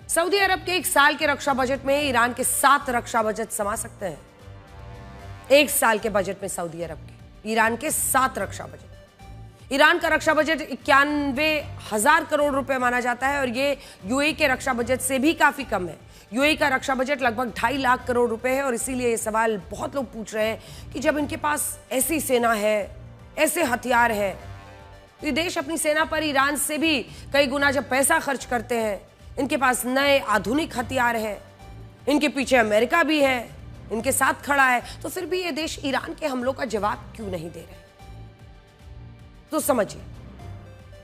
सऊदी अरब के एक साल के रक्षा बजट में ईरान के 7 रक्षा बजट समा सकते हैं। एक साल के बजट में सऊदी अरब के, ईरान के 7 रक्षा बजट। ईरान का रक्षा बजट 91,000 करोड़ रुपए माना जाता है, और ये यूएई के रक्षा बजट से भी काफी कम है। यूएई का रक्षा बजट लगभग 2.5 लाख करोड़ रुपए है, और इसीलिए ये सवाल बहुत लोग पूछ रहे हैं कि जब इनके पास ऐसी सेना है, ऐसे हथियार है, तो ये देश अपनी सेना पर ईरान से भी कई गुना जब पैसा खर्च करते हैं, इनके पास नए आधुनिक हथियार है, इनके पीछे अमेरिका भी है, इनके साथ खड़ा है, तो फिर भी ये देश ईरान के हमलों का जवाब क्यों नहीं दे रहे? तो समझिए,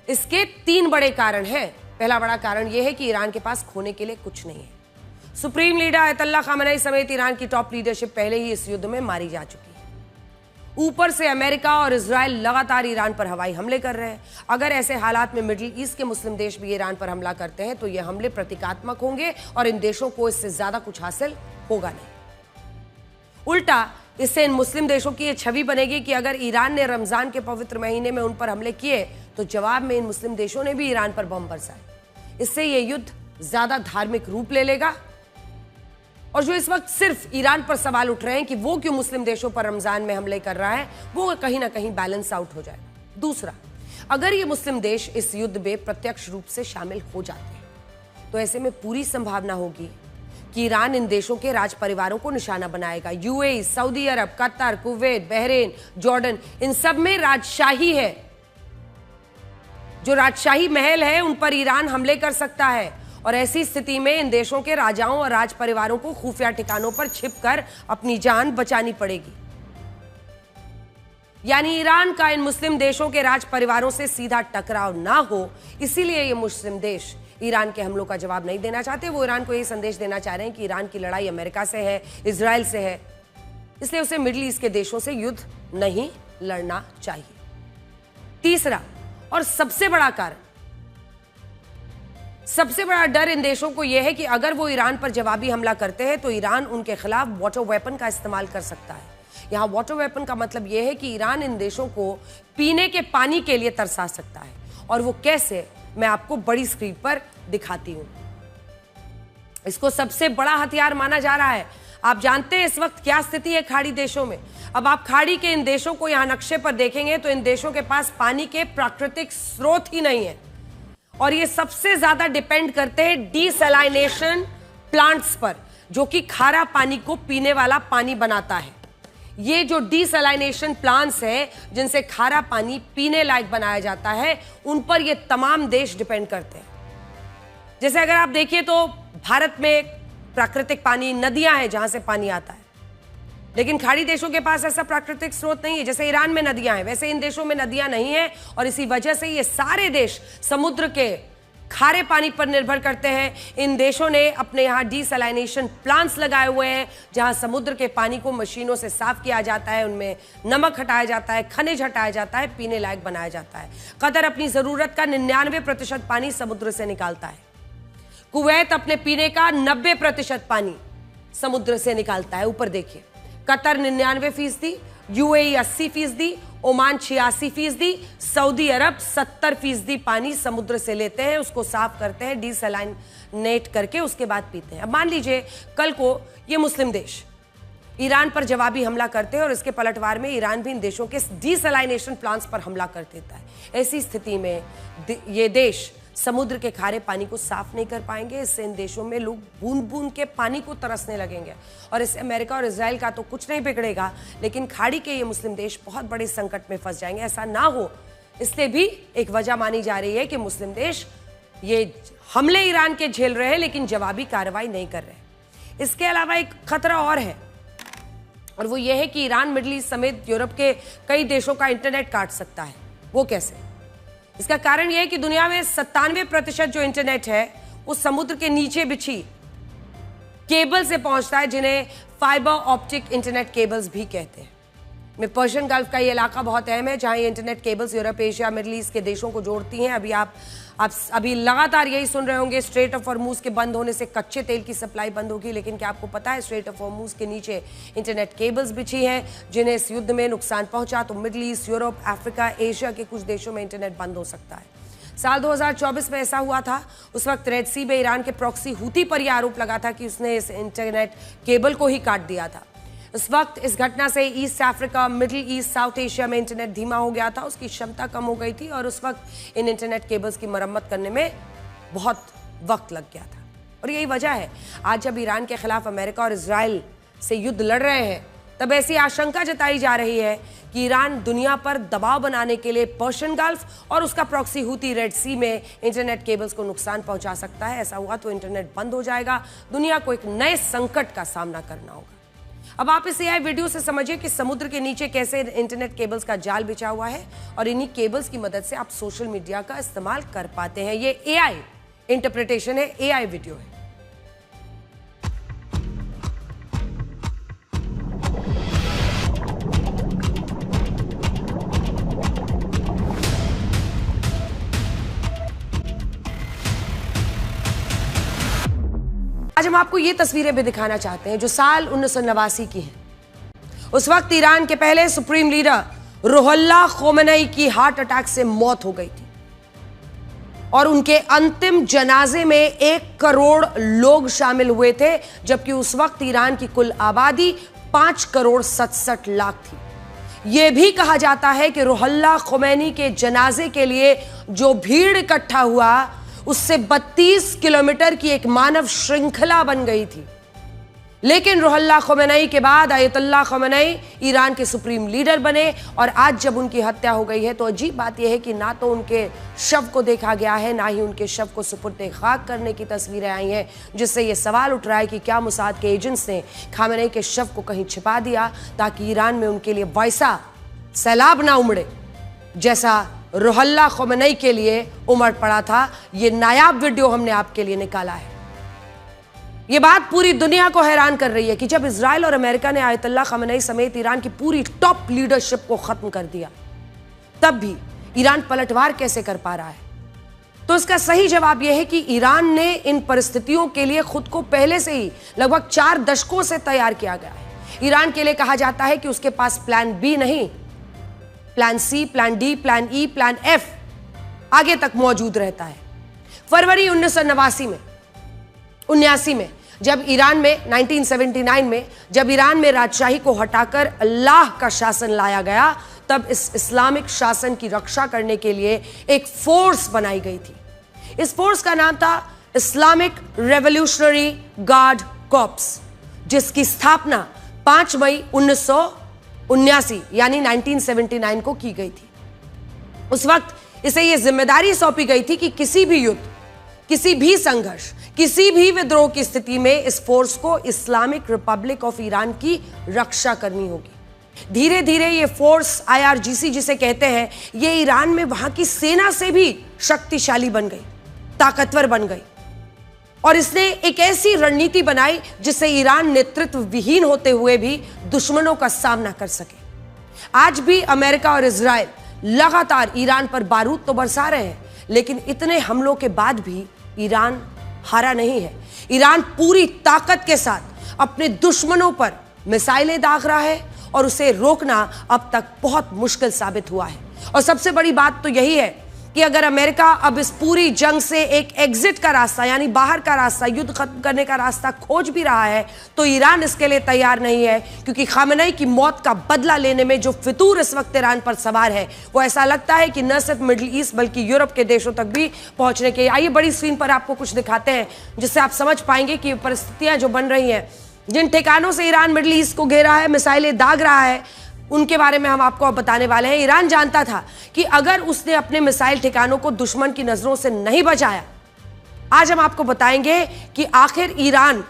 इसके 3 बड़े कारण हैं। पहला बड़ा कारण यह है कि ईरान के पास खोने के लिए कुछ नहीं है। सुप्रीम लीडर अयतुल्ला खामेनी समेत ईरान की टॉप लीडरशिप पहले ही इस युद्ध में मारी जा चुकी है। ऊपर से अमेरिका और इजराइल लगातार ईरान पर हवाई हमले कर रहे हैं। अगर ऐसे हालात में मिडिल ईस्ट के मुस्लिम देश भी ईरान पर हमला करते हैं तो ये हमले प्रतीकात्मक होंगे और इन देशों को इससे ज्यादा कुछ हासिल होगा नहीं। उल्टा इससे इन मुस्लिम देशों की ये छवि बनेगी कि अगर ईरान ने रमजान के पवित्र महीने में उन पर हमले किए तो जवाब में इन मुस्लिम देशों ने भी ईरान पर बम बरसाए। इससे ये युद्ध ज्यादा धार्मिक रूप ले लेगा, और जो इस वक्त सिर्फ ईरान पर सवाल उठ रहे हैं कि वो क्यों मुस्लिम देशों पर रमजान में हमले कर रहा है, वो कहीं ना कहीं बैलेंस आउट हो जाएगा। दूसरा, अगर ये मुस्लिम देश इस युद्ध में प्रत्यक्ष रूप से शामिल हो जाते हैं तो ऐसे में पूरी संभावना होगी कि ईरान इन देशों के राज परिवारों को निशाना बनाएगा। UAE, Saudi Arabia, Qatar, Kuwait, Bahrain, Jordan, इन सब में राजशाही है। जो राजशाही महल है उन पर ईरान हमले कर सकता है, और ऐसी स्थिति में इन देशों के राजाओं और राज परिवारों को खुफिया ठिकानों पर छिपकर अपनी जान बचानी पड़ेगी। यानी ईरान का इन मुस्लिम देशों के राज परिवारों से सीधा टकराव ना हो, इसीलिए ये मुस्लिम देश ईरान के हमलों का जवाब नहीं देना चाहते। वो ईरान को ये संदेश देना चाह रहे हैं कि ईरान की लड़ाई अमेरिका से है, इजराइल से है, इसलिए उसे मिडिल ईस्ट के देशों से युद्ध नहीं लड़ना चाहिए। तीसरा और सबसे बड़ा कारण, सबसे बड़ा डर इन देशों को यह है कि अगर वो ईरान पर जवाबी हमला करते हैं तो ईरान उनके खिलाफ वाटर वेपन का इस्तेमाल कर सकता है। यहां वाटर वेपन का मतलब यह है कि ईरान इन देशों को पीने के पानी के लिए तरसा सकता है, और वो कैसे, मैं आपको बड़ी स्क्रीन पर दिखाती हूं। इसको सबसे बड़ा हथियार माना जा रहा है। आप जानते हैं इस वक्त क्या स्थिति है खाड़ी देशों में। अब आप खाड़ी के इन देशों को यहां नक्शे पर देखेंगे तो इन देशों के पास पानी के प्राकृतिक स्रोत ही नहीं है, और ये सबसे ज्यादा डिपेंड करते हैं डीसैलिनेशन प्लांट्स पर, जो कि खारा पानी को पीने वाला पानी बनाता है। ये जो डीसैलिनेशन प्लांट्स है जिनसे खारा पानी पीने लायक बनाया जाता है, उन पर ये तमाम देश डिपेंड करते हैं। जैसे अगर आप देखिए तो भारत में प्राकृतिक पानी, नदियां हैं जहां से पानी आता है, लेकिन खाड़ी देशों के पास ऐसा प्राकृतिक स्रोत नहीं है। जैसे ईरान में नदियां हैं, वैसे इन देशों में नदियां नहीं है, और इसी वजह से ये सारे देश समुद्र के खारे पानी पर निर्भर करते हैं। इन देशों ने अपने यहाँ डीसैलिनेशन प्लांट्स लगाए हुए हैं जहां समुद्र के पानी को मशीनों से साफ किया जाता है, उनमें नमक हटाया जाता है, खनिज हटाया जाता है, पीने लायक बनाया जाता है। कतर अपनी जरूरत का 99% पानी समुद्र से निकालता है। कुवैत अपने पीने का 90% पानी समुद्र से निकालता है। ऊपर देखिए, कतर 99%, यूएई 80%, ओमान 86%, सऊदी अरब 70% पानी समुद्र से लेते हैं, उसको साफ करते हैं, डिसलाइनेट करके उसके बाद पीते हैं। अब मान लीजिए कल को ये मुस्लिम देश ईरान पर जवाबी हमला करते हैं और इसके पलटवार में ईरान भी इन देशों के डिसलाइनेशन प्लांट्स पर हमला कर देता है। ऐसी स्थिति में ये देश समुद्र के खारे पानी को साफ नहीं कर पाएंगे। इससे इन देशों में लोग बूंद बूंद के पानी को तरसने लगेंगे और इससे अमेरिका और इजराइल का तो कुछ नहीं बिगड़ेगा, लेकिन खाड़ी के ये मुस्लिम देश बहुत बड़े संकट में फंस जाएंगे। ऐसा ना हो इसलिए भी एक वजह मानी जा रही है कि मुस्लिम देश ये हमले ईरान के झेल रहे हैं लेकिन जवाबी कार्रवाई नहीं कर रहे। इसके अलावा एक खतरा और है और वो ये है कि ईरान मिडिल ईस्ट समेत यूरोप के कई देशों का इंटरनेट काट सकता है। वो कैसे? इसका कारण यह है कि दुनिया में 97% जो इंटरनेट है वो समुद्र के नीचे बिछी केबल से पहुंचता है, जिन्हें फाइबर ऑप्टिक इंटरनेट केबल्स भी कहते हैं। में पर्शियन गल्फ का ये इलाका बहुत अहम है, जहां ये internet cables Europe, Asia, middle east के देशों को जोड़ती हैं। अभी लगातार यही सुन रहे होंगे, स्ट्रेट ऑफ हॉर्मूज के बंद होने से कच्चे तेल की सप्लाई बंद होगी, लेकिन क्या आपको पता है स्ट्रेट ऑफ हॉर्मूज के नीचे इंटरनेट केबल्स बिछी हैं जिन्हें इस युद्ध में नुकसान पहुंचा तो middle east, Europe, Africa, Asia के कुछ देशों में इंटरनेट बंद हो सकता है। साल 2024 में ऐसा हुआ था। उस वक्त रेड सी में ईरान के प्रॉक्सी हूती पर यह आरोप लगा था कि उसने इस इंटरनेट केबल को ही काट दिया था। इस वक्त इस घटना से east Africa, middle east, south Asia में इंटरनेट धीमा हो गया था, उसकी क्षमता कम हो गई थी और उस वक्त इन इंटरनेट केबल्स की मरम्मत करने में बहुत वक्त लग गया था। और यही वजह है आज जब ईरान के खिलाफ अमेरिका और इजराइल से युद्ध लड़ रहे हैं तब ऐसी आशंका जताई जा रही है कि ईरान दुनिया पर दबाव बनाने के लिए पर्शियन गल्फ और उसका प्रॉक्सी हूती रेड सी में इंटरनेट केबल्स को नुकसान पहुंचा सकता है। ऐसा हुआ तो इंटरनेट बंद हो जाएगा, दुनिया को एक नए संकट का सामना करना होगा। अब आप इस एआई वीडियो से समझिए कि समुद्र के नीचे कैसे इंटरनेट केबल्स का जाल बिछा हुआ है और इन्हीं केबल्स की मदद से आप सोशल मीडिया का इस्तेमाल कर पाते हैं। ये एआई इंटरप्रिटेशन है, एआई वीडियो है। आज हम आपको ये तस्वीरें भी दिखाना चाहते हैं जो साल 1989 की हैं। उस वक्त ईरान के पहले सुप्रीम लीडर रुहुल्लाह खोमेनी की हार्ट अटैक से मौत हो गई थी और उनके अंतिम जनाजे में 1 करोड़ लोग शामिल हुए थे, जबकि उस वक्त ईरान की कुल आबादी 5 करोड़ 67 लाख थी। यह भी कहा जाता है कि रुहुल्लाह खोमेनी के जनाजे के लिए जो भीड़ इकट्ठा हुआ उससे 32 किलोमीटर की एक मानव श्रृंखला बन गई थी। लेकिन रुहुल्लाह खोमेनी के बाद आयतुल्लाह खोमेनी ईरान के सुप्रीम लीडर बने और आज जब उनकी हत्या हो गई है तो अजीब बात यह है कि ना तो उनके शव को देखा गया है, ना ही उनके शव को सुपुर्द खाक करने की तस्वीरें आई हैं, जिससे यह सवाल उठ रहा है कि क्या मोसाद के एजेंट्स ने खोमेनी के शव को कहीं छिपा दिया ताकि ईरान में उनके लिए वैसा सैलाब ना उमड़े जैसा रुहुल्लाह खोमेनी के लिए उमड़ पड़ा था। ये नायाब वीडियो हमने आपके लिए निकाला है। ये बात पूरी दुनिया को हैरान कर रही है कि जब इजराइल और अमेरिका ने आयतुल्लाह खोमेनी समेत ईरान की पूरी टॉप लीडरशिप को खत्म कर दिया, तब भी ईरान पलटवार कैसे कर पा रहा है? तो इसका सही जवाब यह है कि ईरान ने इन परिस्थितियों के लिए खुद को पहले से ही लगभग 4 दशकों से तैयार किया गया है। ईरान के लिए कहा जाता है कि उसके पास प्लान बी नहीं, plan C, plan D, plan E, plan F आगे तक मौजूद रहता है। फरवरी 1979 में जब ईरान में 1979 में जब ईरान में राजशाही को हटाकर अल्लाह का शासन लाया गया, तब इस इस्लामिक शासन की रक्षा करने के लिए एक फोर्स बनाई गई थी। इस फोर्स का नाम था इस्लामिक रेवोल्यूशनरी गार्ड कॉर्प्स, जिसकी स्थापना 5 मई 1979 यानी 1979 को की गई थी। उस वक्त इसे यह जिम्मेदारी सौंपी गई थी कि किसी भी युद्ध, किसी भी संघर्ष, किसी भी विद्रोह की स्थिति में इस फोर्स को इस्लामिक रिपब्लिक ऑफ ईरान की रक्षा करनी होगी। धीरे धीरे ये फोर्स IRGC जिसे कहते हैं, ये ईरान में वहां की सेना से भी शक्तिशाली बन गई, ताकतवर बन गई और इसने एक ऐसी रणनीति बनाई जिससे ईरान नेतृत्व विहीन होते हुए भी दुश्मनों का सामना कर सके। आज भी अमेरिका और इजराइल लगातार ईरान पर बारूद तो बरसा रहे हैं, लेकिन इतने हमलों के बाद भी ईरान हारा नहीं है। ईरान पूरी ताकत के साथ अपने दुश्मनों पर मिसाइलें दाग रहा है, और उसे रोकना अब तक बहुत मुश्किल साबित हुआ है। और सबसे बड़ी बात तो यही है कि अगर अमेरिका अब इस पूरी जंग से एक एग्जिट का रास्ता यानी बाहर का रास्ता, युद्ध खत्म करने का रास्ता खोज भी रहा है, तो ईरान इसके लिए तैयार नहीं है, क्योंकि खामेनेई की मौत का बदला लेने में जो फितूर इस वक्त ईरान पर सवार है वो ऐसा लगता है कि न सिर्फ मिडिल ईस्ट बल्कि यूरोप के देशों तक भी पहुंचने के। आइए बड़ी स्क्रीन पर आपको कुछ दिखाते हैं जिससे आप समझ पाएंगे कि परिस्थितियां जो बन रही हैं, जिन ठिकानों से ईरान मिडिल ईस्ट को घेरा है, मिसाइलें दाग रहा है, उनके बारे में हम आपको अब बताने वाले हैं। ईरान जानता था कि अगर उसने अपने मिसाइल ठिकानों को दुश्मन की नजरों से नहीं बचाया, आज हम आपको बताएंगे कि आखिर ईरान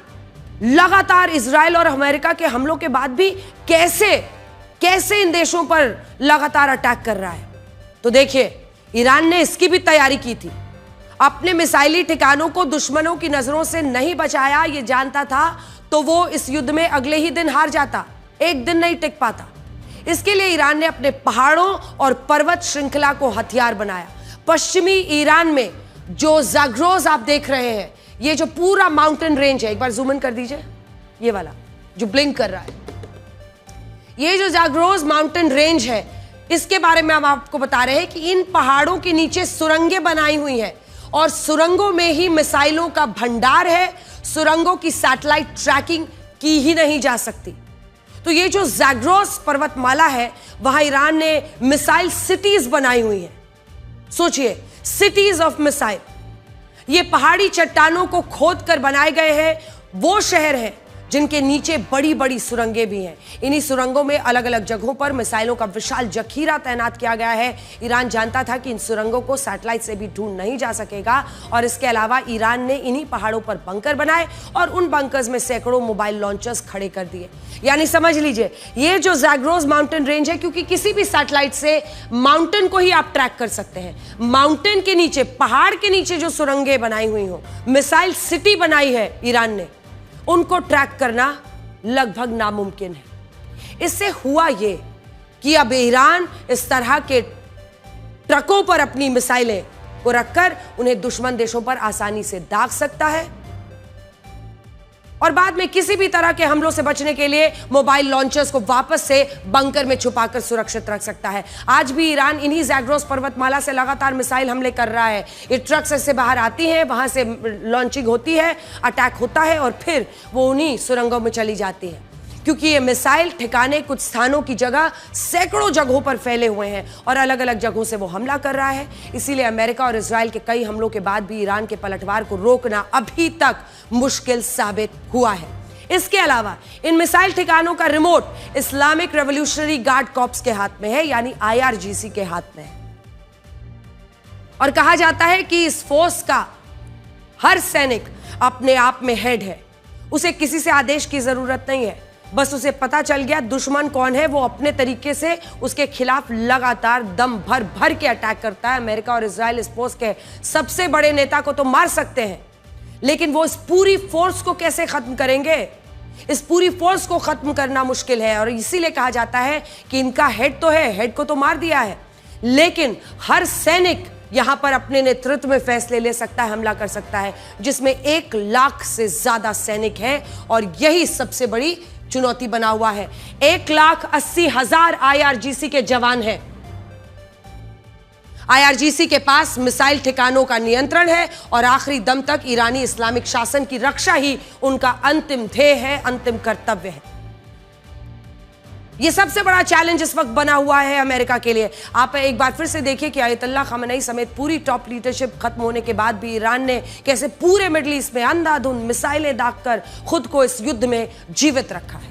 लगातार इजराइल और अमेरिका के हमलों के बाद भी कैसे इन देशों पर लगातार अटैक कर रहा है। तो देखिए, ईरान ने इसकी भी तैयारी की थी। अपने मिसाइली ठिकानों को दुश्मनों की नजरों से नहीं बचाया, ये जानता था तो वो इस युद्ध में अगले ही दिन हार जाता, एक दिन नहीं टिक पाता। इसके लिए ईरान ने अपने पहाड़ों और पर्वत श्रृंखला को हथियार बनाया। पश्चिमी ईरान में जो ज़ाग्रोस आप देख रहे हैं, ये जो पूरा माउंटेन रेंज है, एक बार जूम इन कर दीजिए, ये वाला जो ब्लिंक कर रहा है, ये जो ज़ाग्रोस माउंटेन रेंज है, इसके बारे में हम आपको बता रहे हैं कि इन पहाड़ों के नीचे सुरंगें बनाई हुई हैं और सुरंगों में ही मिसाइलों का भंडार है। सुरंगों की सैटेलाइट ट्रैकिंग की ही नहीं जा सकती। तो ये जो ज़ाग्रोस पर्वतमाला है, वहां ईरान ने मिसाइल सिटीज बनाई हुई हैं। सोचिए, सिटीज ऑफ मिसाइल। ये पहाड़ी चट्टानों को खोद कर बनाए गए हैं वो शहर हैं जिनके नीचे बड़ी बड़ी सुरंगें भी हैं। इन्हीं सुरंगों में अलग अलग जगहों पर मिसाइलों का विशाल जखीरा तैनात किया गया है। ईरान जानता था कि इन सुरंगों को सैटेलाइट से भी ढूंढ नहीं जा सकेगा और इसके अलावा ईरान ने इन्हीं पहाड़ों पर बंकर बनाए और उन बंकर्स में सैकड़ों मोबाइल लॉन्चर्स खड़े कर दिए। यानी समझ लीजिए, ये जो ज़ाग्रोस माउंटेन रेंज है, क्योंकि किसी भी सैटेलाइट से माउंटेन को ही आप ट्रैक कर सकते हैं, माउंटेन के नीचे, पहाड़ के नीचे जो सुरंगें बनाई हुई हो, मिसाइल सिटी बनाई है ईरान ने, उनको ट्रैक करना लगभग नामुमकिन है। इससे हुआ ये कि अब ईरान इस तरह के ट्रकों पर अपनी मिसाइलें को रखकर उन्हें दुश्मन देशों पर आसानी से दाग सकता है और बाद में किसी भी तरह के हमलों से बचने के लिए मोबाइल लॉन्चर्स को वापस से बंकर में छुपाकर सुरक्षित रख सकता है। आज भी ईरान इन्हीं ज़ाग्रोस पर्वतमाला से लगातार मिसाइल हमले कर रहा है। ये ट्रक्स से बाहर आती हैं, वहां से लॉन्चिंग होती है, अटैक होता है और फिर वो उन्हीं सुरंगों में चली जाती है। क्योंकि ये मिसाइल ठिकाने कुछ स्थानों की जगह सैकड़ों जगहों पर फैले हुए हैं और अलग अलग जगहों से वो हमला कर रहा है। इसीलिए अमेरिका और इजराइल के कई हमलों के बाद भी ईरान के पलटवार को रोकना अभी तक मुश्किल साबित हुआ है। इसके अलावा इन मिसाइल ठिकानों का remote Islamic revolutionary guard corps के हाथ में है, यानी IRGC के हाथ में है। और कहा जाता है कि इस फोर्स का हर सैनिक अपने आप में हेड है। उसे किसी से आदेश की जरूरत नहीं है, बस उसे पता चल गया दुश्मन कौन है, वो अपने तरीके से उसके खिलाफ लगातार दम भर भर के अटैक करता है। अमेरिका और इजराइल इस फोर्स के सबसे बड़े नेता को तो मार सकते हैं, लेकिन वो इस पूरी फोर्स को कैसे खत्म करेंगे? इस पूरी फोर्स को खत्म करना मुश्किल है और इसीलिए कहा जाता है कि इनका हेड तो है, हेड को तो मार दिया है, लेकिन हर सैनिक यहां पर अपने नेतृत्व में फैसले ले सकता है, हमला कर सकता है, जिसमें 1 लाख से ज्यादा सैनिक हैं और यही सबसे बड़ी चुनौती बना हुआ है। 1,80,000 IRGC के जवान हैं। IRGC के पास मिसाइल ठिकानों का नियंत्रण है और आखिरी दम तक ईरानी इस्लामिक शासन की रक्षा ही उनका अंतिम ध्येय है, अंतिम कर्तव्य है। यह सबसे बड़ा चैलेंज इस वक्त बना हुआ है अमेरिका के लिए। आप एक बार फिर से देखिए कि आयतुल्लाह खामेनेई समेत पूरी टॉप लीडरशिप खत्म होने के बाद भी ईरान ने कैसे पूरे मिडिल ईस्ट में अंधाधुंध मिसाइलें दागकर खुद को इस युद्ध में जीवित रखा है।